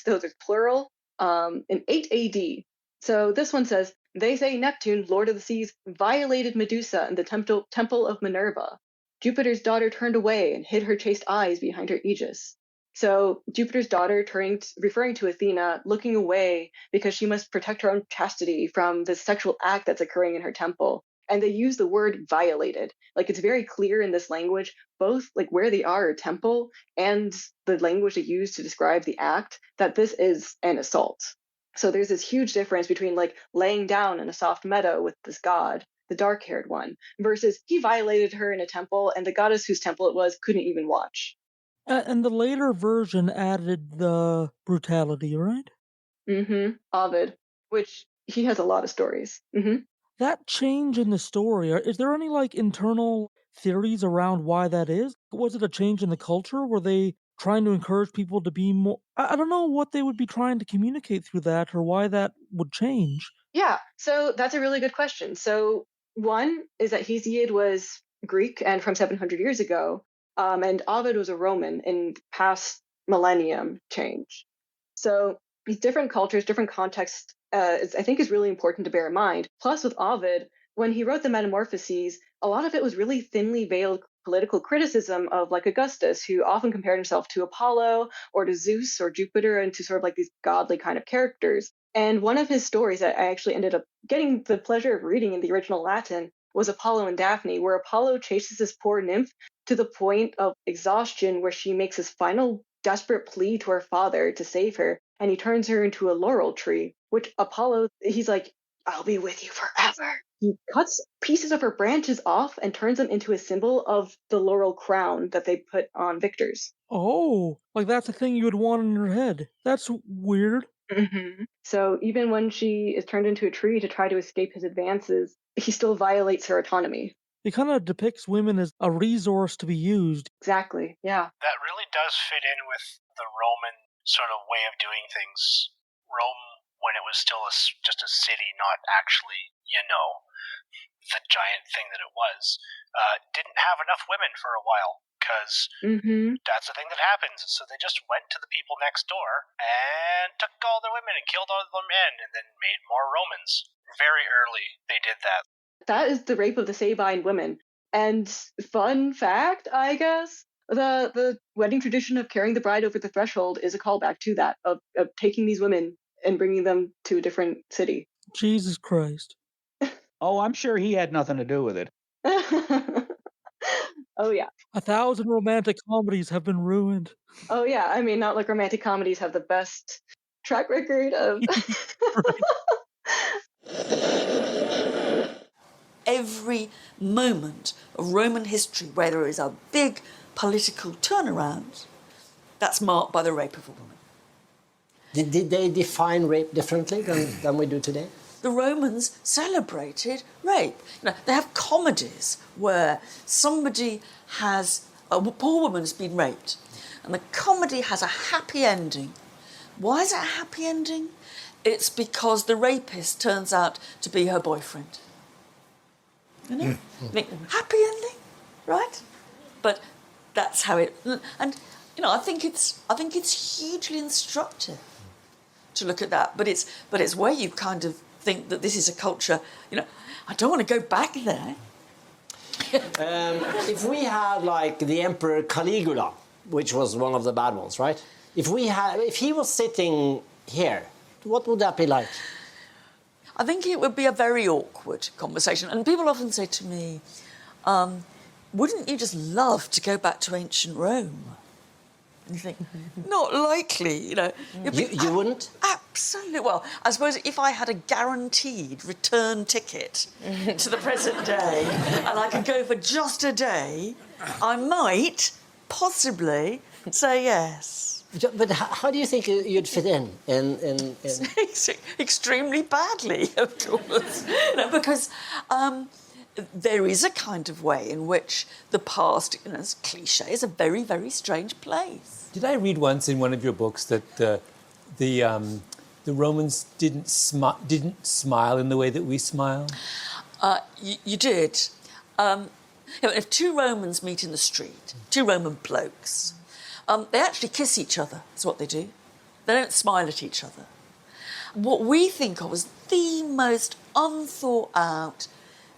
those are plural, in 8 AD. So this one says, they say Neptune, lord of the seas, violated Medusa in the temple of Minerva. Jupiter's daughter turned away and hid her chaste eyes behind her aegis. So Jupiter's daughter referring to Athena, looking away because she must protect her own chastity from this sexual act that's occurring in her temple. And they use the word violated. Like, it's very clear in this language, both like where they are, a temple, and the language they use to describe the act, that this is an assault. So there's this huge difference between like laying down in a soft meadow with this god, the dark-haired one, versus he violated her in a temple, and the goddess whose temple it was couldn't even watch. And the later version added the brutality, right? Ovid, which he has a lot of stories. That change in the story, is there any like internal theories around why that is? Was it a change in the culture? Were they trying to encourage people to be more... I don't know what they would be trying to communicate through that or why that would change. Yeah, so that's a really good question. So one is that Hesiod was Greek and from 700 years ago, and Ovid was a Roman in past millennium change. So these different cultures, different contexts, I think is really important to bear in mind. Plus with Ovid, when he wrote the Metamorphoses, a lot of it was really thinly veiled political criticism of like Augustus, who often compared himself to Apollo or to Zeus or Jupiter and to sort of like these godly kind of characters. And one of his stories that I actually ended up getting the pleasure of reading in the original Latin was Apollo and Daphne, where Apollo chases this poor nymph to the point of exhaustion where she makes his final desperate plea to her father to save her, and he turns her into a laurel tree, which Apollo, he's like, I'll be with you forever. He cuts pieces of her branches off and turns them into a symbol of the laurel crown that they put on victors. Oh, like that's a thing you would want in your head. That's weird. So even when she is turned into a tree to try to escape his advances, he still violates her autonomy. It kind of depicts women as a resource to be used. Exactly, yeah. That really does fit in with the Roman sort of way of doing things. Rome, when it was still just a city, not actually, the giant thing that it was, didn't have enough women for a while. Because that's the thing that happens. So they just went to the people next door and took all their women and killed all their men and then made more Romans. Very early, they did that. That is the rape of the Sabine women. And fun fact, I guess, the wedding tradition of carrying the bride over the threshold is a callback to that, of taking these women and bringing them to a different city. Jesus Christ. Oh, I'm sure he had nothing to do with it. Oh, yeah. 1,000 romantic comedies have been ruined. Oh, yeah. I mean, not like romantic comedies have the best track record of... Every moment of Roman history where there is a big political turnaround, that's marked by the rape of a woman. Did they define rape differently than we do today? The Romans celebrated rape. They have comedies where a poor woman has been raped, and the comedy has a happy ending. Why is it a happy ending? It's because the rapist turns out to be her boyfriend. Happy ending, right? But that's how it. And I think it's hugely instructive to look at that. But it's where you kind of think that this is a culture, I don't want to go back there. If we had like the Emperor Caligula, which was one of the bad ones, right? If he was sitting here, what would that be like? I think it would be a very awkward conversation. And people often say to me, wouldn't you just love to go back to ancient Rome? And you think, not likely, You wouldn't? Absolutely. Well, I suppose if I had a guaranteed return ticket to the present day and I could go for just a day, I might possibly say yes. But how do you think you'd fit in? Extremely badly, of course. Because there is a kind of way in which the past, as cliche, is a very, very strange place. Did I read once in one of your books that the Romans didn't smile in the way that we smile? You did. If two Romans meet in the street, two Roman blokes, they actually kiss each other, is what they do. They don't smile at each other. What we think of as the most unthought out,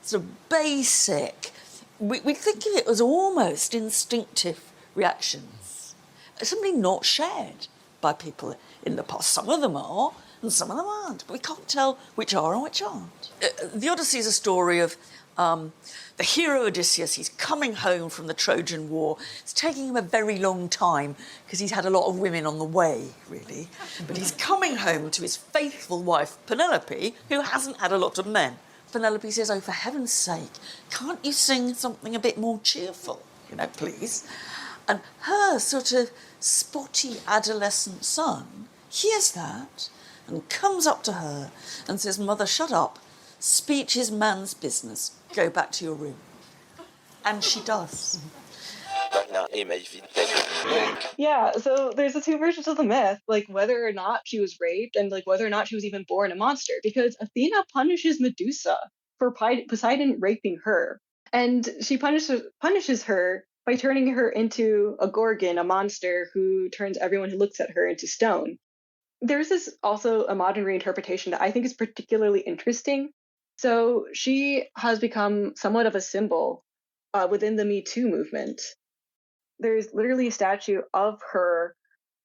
sort of basic, we think of it as almost instinctive reactions. simply not shared by people in the past. Some of them are, and some of them aren't. But we can't tell which are and which aren't. The Odyssey is a story of the hero Odysseus. He's coming home from the Trojan War. It's taking him a very long time because he's had a lot of women on the way, really. But he's coming home to his faithful wife, Penelope, who hasn't had a lot of men. Penelope says, oh, for heaven's sake, can't you sing something a bit more cheerful, please? And her sort of spotty adolescent son hears that and comes up to her and says, Mother, shut up. Speech is man's business. Go back to your room. And she does. Yeah, so there's the two versions of the myth, like whether or not she was raped and like whether or not she was even born a monster, because Athena punishes Medusa for Poseidon raping her. And she punishes her by turning her into a gorgon, a monster who turns everyone who looks at her into stone. There's this also a modern reinterpretation that I think is particularly interesting. So she has become somewhat of a symbol within the Me Too movement. There's literally a statue of her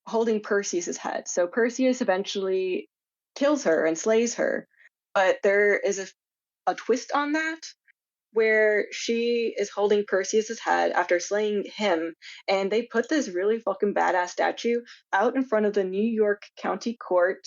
holding Perseus's head. So Perseus eventually kills her and slays her, but there is a twist on that where she is holding Perseus's head after slaying him, and they put this really fucking badass statue out in front of the New York County Court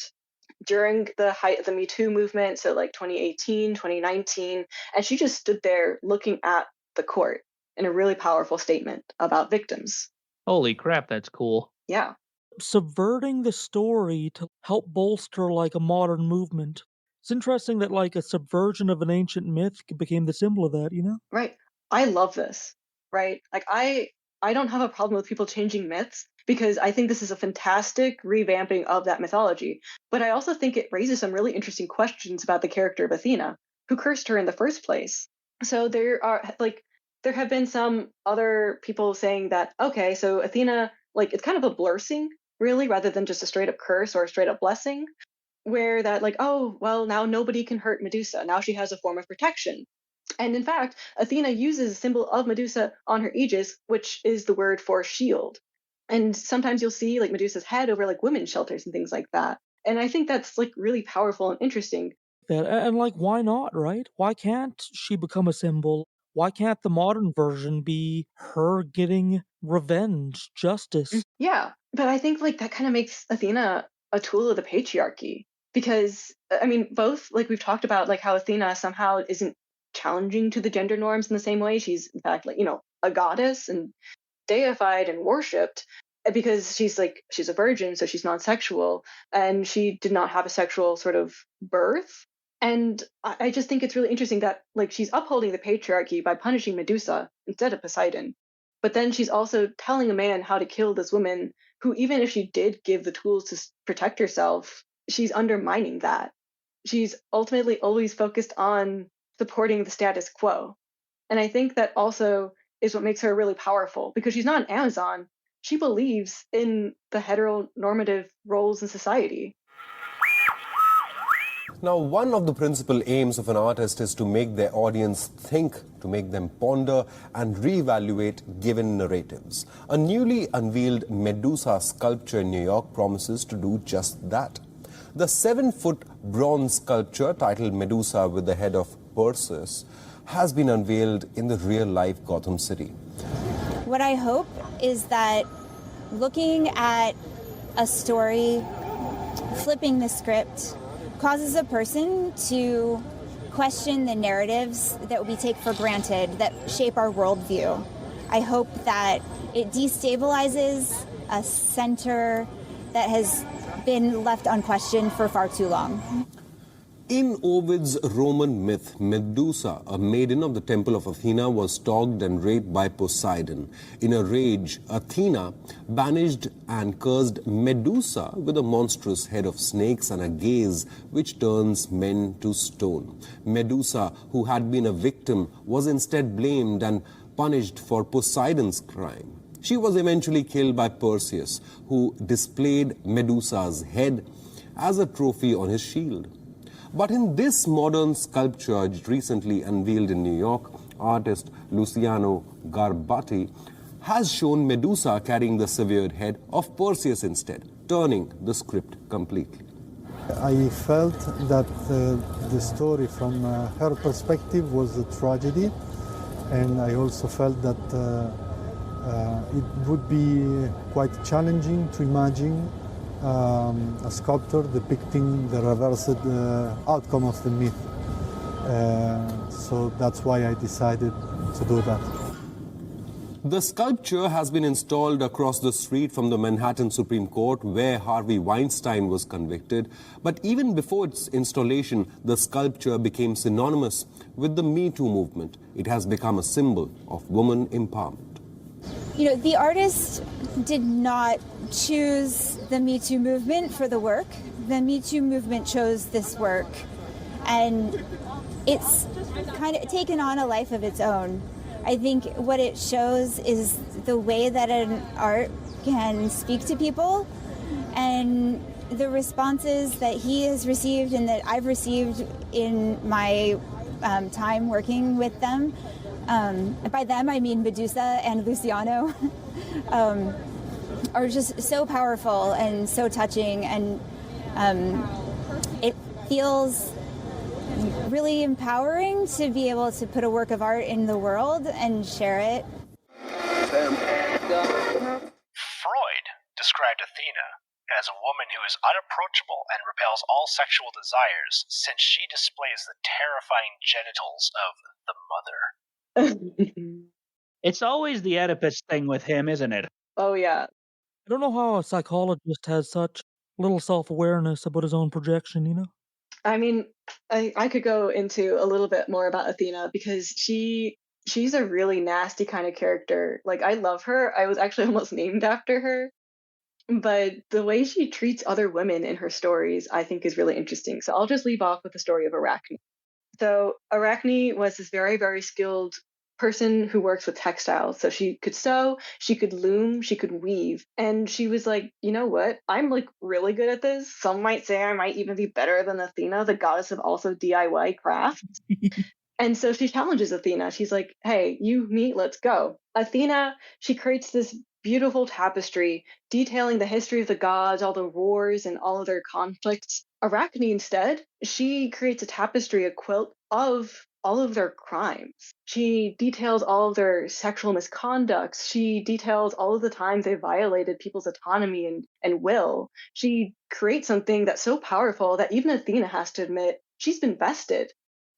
during the height of the Me Too movement, so like 2018, 2019, and she just stood there looking at the court in a really powerful statement about victims. Holy crap, that's cool. Yeah. Subverting the story to help bolster like a modern movement. It's interesting that like a subversion of an ancient myth became the symbol of that, Right. I love this, right? Like I don't have a problem with people changing myths because I think this is a fantastic revamping of that mythology. But I also think it raises some really interesting questions about the character of Athena, who cursed her in the first place. So there have been some other people saying that, okay, so Athena, like it's kind of a blessing, really, rather than just a straight up curse or a straight up blessing. Where that like, oh, well, now nobody can hurt Medusa. Now she has a form of protection. And in fact, Athena uses a symbol of Medusa on her aegis, which is the word for shield. And sometimes you'll see like Medusa's head over like women's shelters and things like that. And I think that's like really powerful and interesting. And like, why not, right? Why can't she become a symbol? Why can't the modern version be her getting revenge, justice? Yeah, but I think like that kind of makes Athena a tool of the patriarchy. Because, I mean, both, like we've talked about, like how Athena somehow isn't challenging to the gender norms in the same way. She's, in fact, like, a goddess and deified and worshipped because she's a virgin, so she's non-sexual, and she did not have a sexual sort of birth. And I just think it's really interesting that, like, she's upholding the patriarchy by punishing Medusa instead of Poseidon. But then she's also telling a man how to kill this woman who, even if she did give the tools to protect herself, she's undermining that. She's ultimately always focused on supporting the status quo. And I think that also is what makes her really powerful, because she's not an Amazon. She believes in the heteronormative roles in society. Now, one of the principal aims of an artist is to make their audience think, to make them ponder and reevaluate given narratives. A newly unveiled Medusa sculpture in New York promises to do just that. The 7-foot bronze sculpture titled Medusa with the head of Perseus has been unveiled in the real-life Gotham City. What I hope is that looking at a story, flipping the script, causes a person to question the narratives that we take for granted that shape our worldview. I hope that it destabilizes a center that has been left unquestioned for far too long. In Ovid's Roman myth, Medusa, a maiden of the temple of Athena, was stalked and raped by Poseidon. In a rage, Athena banished and cursed Medusa with a monstrous head of snakes and a gaze which turns men to stone. Medusa, who had been a victim, was instead blamed and punished for Poseidon's crime. She was eventually killed by Perseus, who displayed Medusa's head as a trophy on his shield. But in this modern sculpture recently unveiled in New York, artist Luciano Garbati has shown Medusa carrying the severed head of Perseus instead, turning the script completely. I felt that the story from her perspective was a tragedy, and I also felt that it would be quite challenging to imagine a sculptor depicting the reversed outcome of the myth. So that's why I decided to do that. The sculpture has been installed across the street from the Manhattan Supreme Court, where Harvey Weinstein was convicted. But even before its installation, the sculpture became synonymous with the Me Too movement. It has become a symbol of woman empowerment. You know, the artist did not choose the Me Too movement for the work. The Me Too movement chose this work. And it's kind of taken on a life of its own. I think what it shows is the way that an art can speak to people, and the responses that he has received and that I've received in my time working with them. By them, I mean Medusa and Luciano, are just so powerful and so touching, and it feels really empowering to be able to put a work of art in the world and share it. Freud described Athena as a woman who is unapproachable and repels all sexual desires, since she displays the terrifying genitals of the mother. It's always the Oedipus thing with him, isn't it? Oh, yeah. I don't know how a psychologist has such little self-awareness about his own projection, you know? I mean, I could go into a little bit more about Athena because she's a really nasty kind of character. Like, I love her. I was actually almost named after her. But the way she treats other women in her stories, I think, is really interesting. So I'll just leave off with the story of Arachne. So Arachne was this very, very skilled person who works with textiles. So she could sew, she could loom, she could weave. And she was like, you know what? I'm like really good at this. Some might say I might even be better than Athena, the goddess of also DIY crafts. And so she challenges Athena. She's like, hey, you, me, let's go. Athena, she creates this beautiful tapestry detailing the history of the gods, all the wars and all of their conflicts. Arachne, instead, she creates a tapestry, a quilt of all of their crimes. She details all of their sexual misconducts. She details all of the times they violated people's autonomy and will. She creates something that's so powerful that even Athena has to admit she's been bested.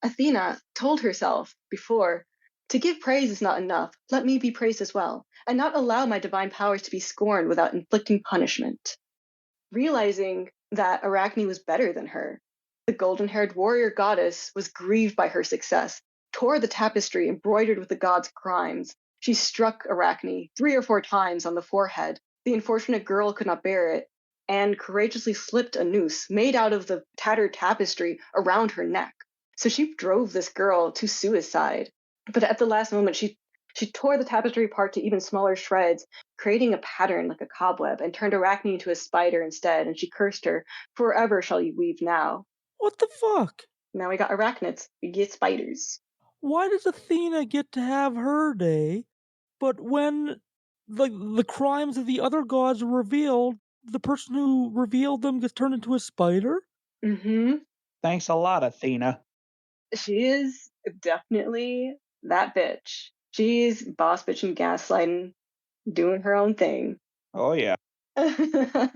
Athena told herself before, to give praise is not enough. Let me be praised as well, and not allow my divine powers to be scorned without inflicting punishment. Realizing that Arachne was better than her, the golden-haired warrior goddess was grieved by her success, tore the tapestry embroidered with the gods' crimes. She struck Arachne 3 or 4 times on the forehead. The unfortunate girl could not bear it, and courageously slipped a noose made out of the tattered tapestry around her neck. So she drove this girl to suicide. But at the last moment, she tore the tapestry apart to even smaller shreds, creating a pattern like a cobweb, and turned Arachne into a spider instead, and she cursed her, forever shall you weave now. What the fuck? Now we got arachnids. We get spiders. Why does Athena get to have her day, but when the crimes of the other gods are revealed, the person who revealed them gets turned into a spider? Mm-hmm. Thanks a lot, Athena. She is definitely that bitch. She's boss bitch and gaslighting, doing her own thing. Oh, yeah. Real quick,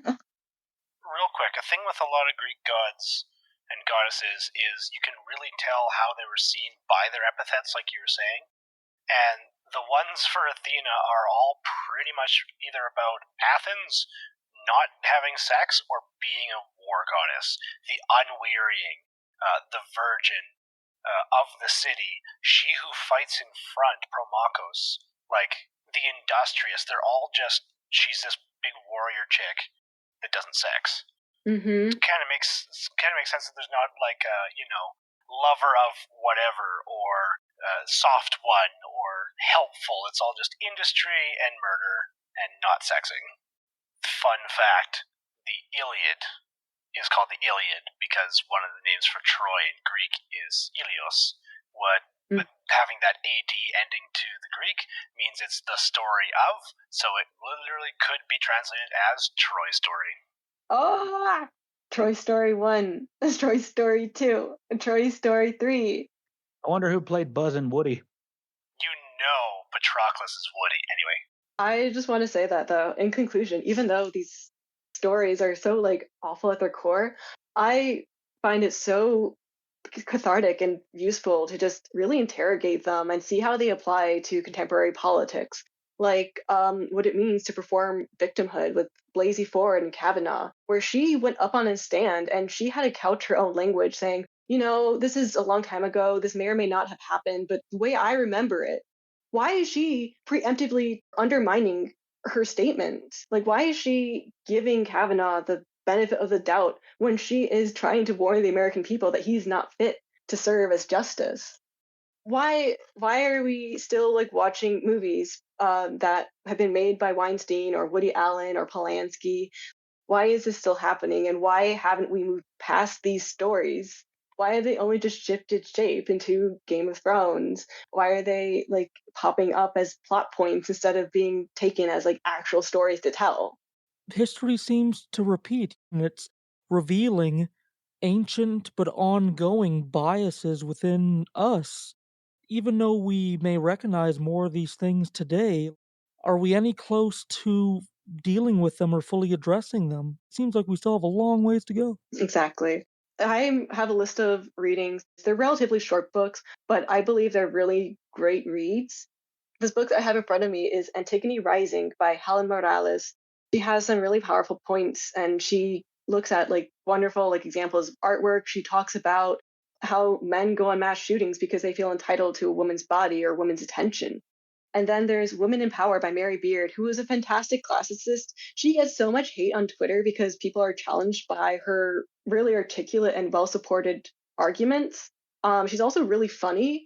a thing with a lot of Greek gods and goddesses is you can really tell how they were seen by their epithets, like you were saying. And the ones for Athena are all pretty much either about Athens not having sex or being a war goddess. The unwearying, the virgin, of the city, she who fights in front, Promachos, like the industrious, they're all just, she's this big warrior chick that doesn't sex. Mm-hmm. Kind of makes sense that there's not like a, lover of whatever or soft one or helpful. It's all just industry and murder and not sexing. Fun fact, the Iliad is called the Iliad because one of the names for Troy in Greek is Ilios. What But having that AD ending to the Greek means it's the story of, so it literally could be translated as Troy Story. Oh, Troy Story 1, Troy Story 2, and Troy Story 3. I wonder who played Buzz and Woody. You know Patroclus is Woody, anyway. I just want to say that, though, in conclusion, even though these stories are so, like, awful at their core, I find it so cathartic and useful to just really interrogate them and see how they apply to contemporary politics. Like what it means to perform victimhood with Blasey Ford and Kavanaugh, where she went up on a stand and she had to couch her own language saying, you know, this is a long time ago, this may or may not have happened, but the way I remember it, why is she preemptively undermining her statement? Like, why is she giving Kavanaugh the benefit of the doubt when she is trying to warn the American people that he's not fit to serve as justice? Why are we still like watching movies that have been made by Weinstein or Woody Allen or Polanski? Why is this still happening? And why haven't we moved past these stories? Why have they only just shifted shape into Game of Thrones? Why are they like popping up as plot points instead of being taken as like actual stories to tell? History seems to repeat, and it's revealing ancient but ongoing biases within us. Even though we may recognize more of these things today, are we any close to dealing with them or fully addressing them? Seems like we still have a long ways to go. Exactly. I have a list of readings. They're relatively short books, but I believe they're really great reads. This book that I have in front of me is Antigone Rising by Helen Morales. She has some really powerful points, and she looks at like wonderful like examples of artwork. She talks about how men go on mass shootings because they feel entitled to a woman's body or woman's attention. And then there's Women in Power by Mary Beard, who is a fantastic classicist. She gets so much hate on Twitter because people are challenged by her really articulate and well-supported arguments. She's also really funny.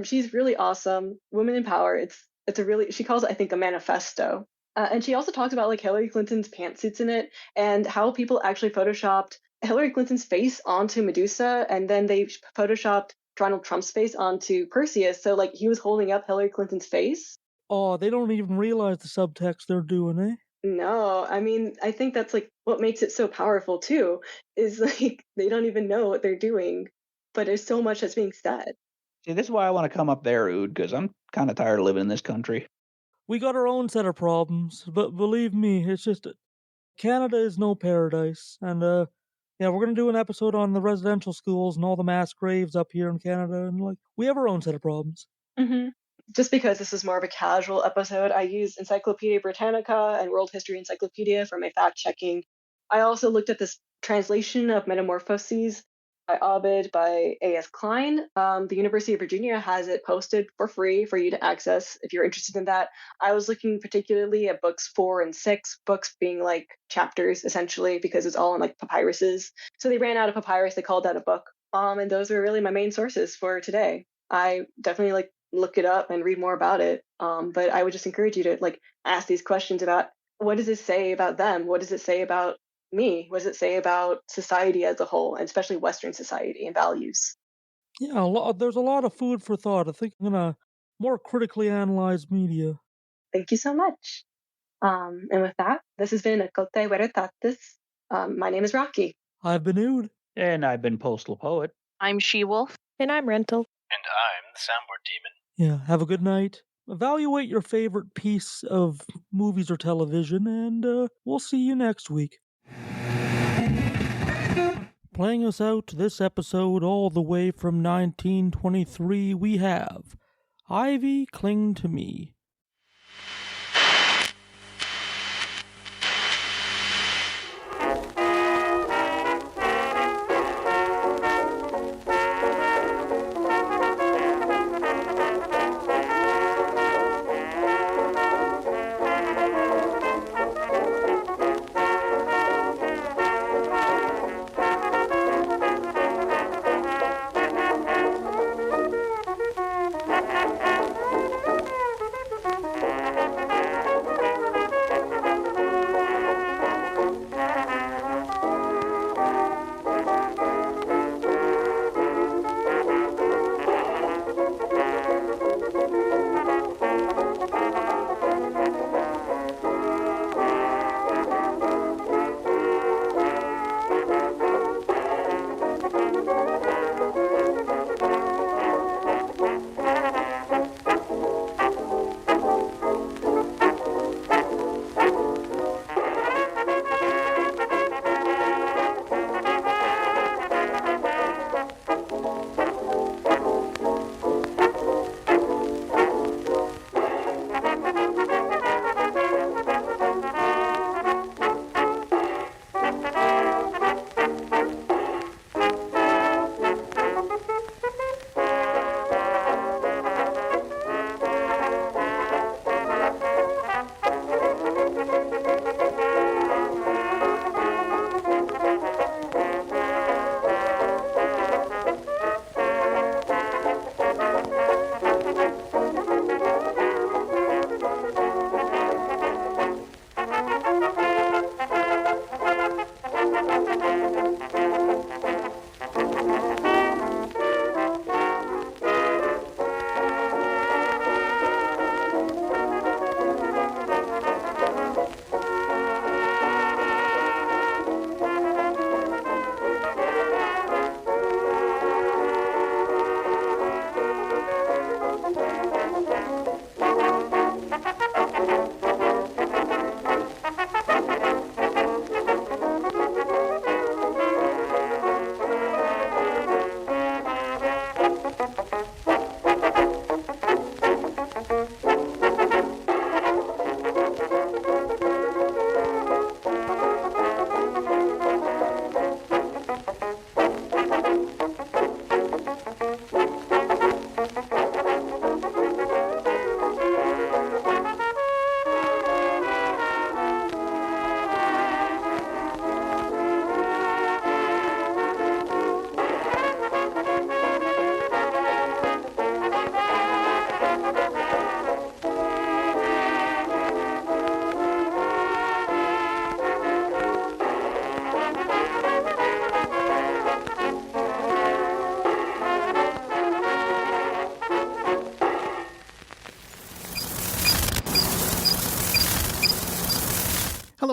She's really awesome. Women in Power. It's a really, she calls it, I think, a manifesto. And she also talks about like Hillary Clinton's pantsuits in it and how people actually photoshopped Hillary Clinton's face onto Medusa, and then they photoshopped Donald Trump's face onto Perseus. So like he was holding up Hillary Clinton's face. Oh, they don't even realize the subtext they're doing, eh? No, I mean, I think that's like what makes it so powerful too, is like they don't even know what they're doing, but there's so much that's being said. See, this is why I want to come up there, Ood, because I'm kind of tired of living in this country. We got our own set of problems, but believe me, it's just Canada is no paradise. And yeah, we're gonna do an episode on the residential schools and all the mass graves up here in Canada, and like we have our own set of problems. Mm-hmm. Just because this is more of a casual episode, I used Encyclopedia Britannica and World History Encyclopedia for my fact checking. I also looked at this translation of Metamorphoses by Ovid by A.S. Klein. The University of Virginia has it posted for free for you to access if you're interested in that. I was looking particularly at books 4 and 6, books being like chapters essentially, because it's all in like papyruses. So they ran out of papyrus, they called that a book. And those were really my main sources for today. I definitely like look it up and read more about it. But I would just encourage you to like ask these questions about what does it say about them? What does it say about me? What does it say about society as a whole, and especially Western society and values? Yeah, there's a lot of food for thought. I think I'm gonna more critically analyze media. Thank you so much. And with that, this has been Occultae Veritatis. My name is Rocky. I've been Ood. And I've been Postal Poet. I'm She-Wolf. And I'm Rental. And I'm the Soundboard Demon. Yeah, have a good night. Evaluate your favorite piece of movies or television, and we'll see you next week. Playing us out this episode all the way from 1923, we have Ivy Cling to Me.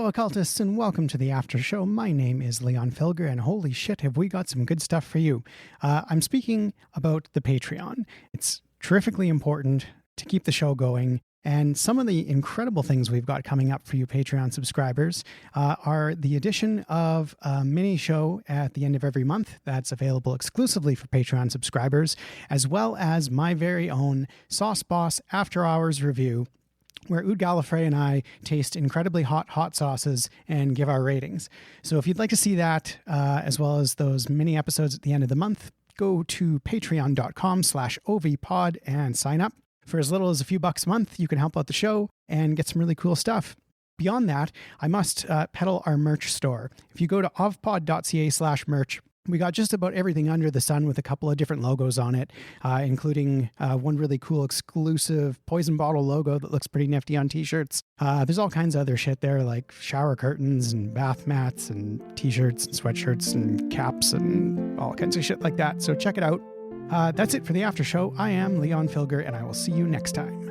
Hello, occultists, and welcome to the after show. My name is Leon Filger, and holy shit, have we got some good stuff for you. I'm speaking about the Patreon. It's terrifically important to keep the show going, and some of the incredible things we've got coming up for you Patreon subscribers are the addition of a mini show at the end of every month that's available exclusively for Patreon subscribers, as well as my very own Sauce Boss After Hours review, where Oud Gallifrey and I taste incredibly hot sauces and give our ratings. So if you'd like to see that, as well as those mini episodes at the end of the month, go to patreon.com/OVPOD and sign up. For as little as a few bucks a month, you can help out the show and get some really cool stuff. Beyond that, I must peddle our merch store. If you go to ovpod.ca/merch, we got just about everything under the sun with a couple of different logos on it, including one really cool exclusive poison bottle logo that looks pretty nifty on t-shirts. There's all kinds of other shit there, like shower curtains and bath mats and t-shirts and sweatshirts and caps and all kinds of shit like that. So check it out. That's it for the after show. I am Leon Filger, and I will see you next time.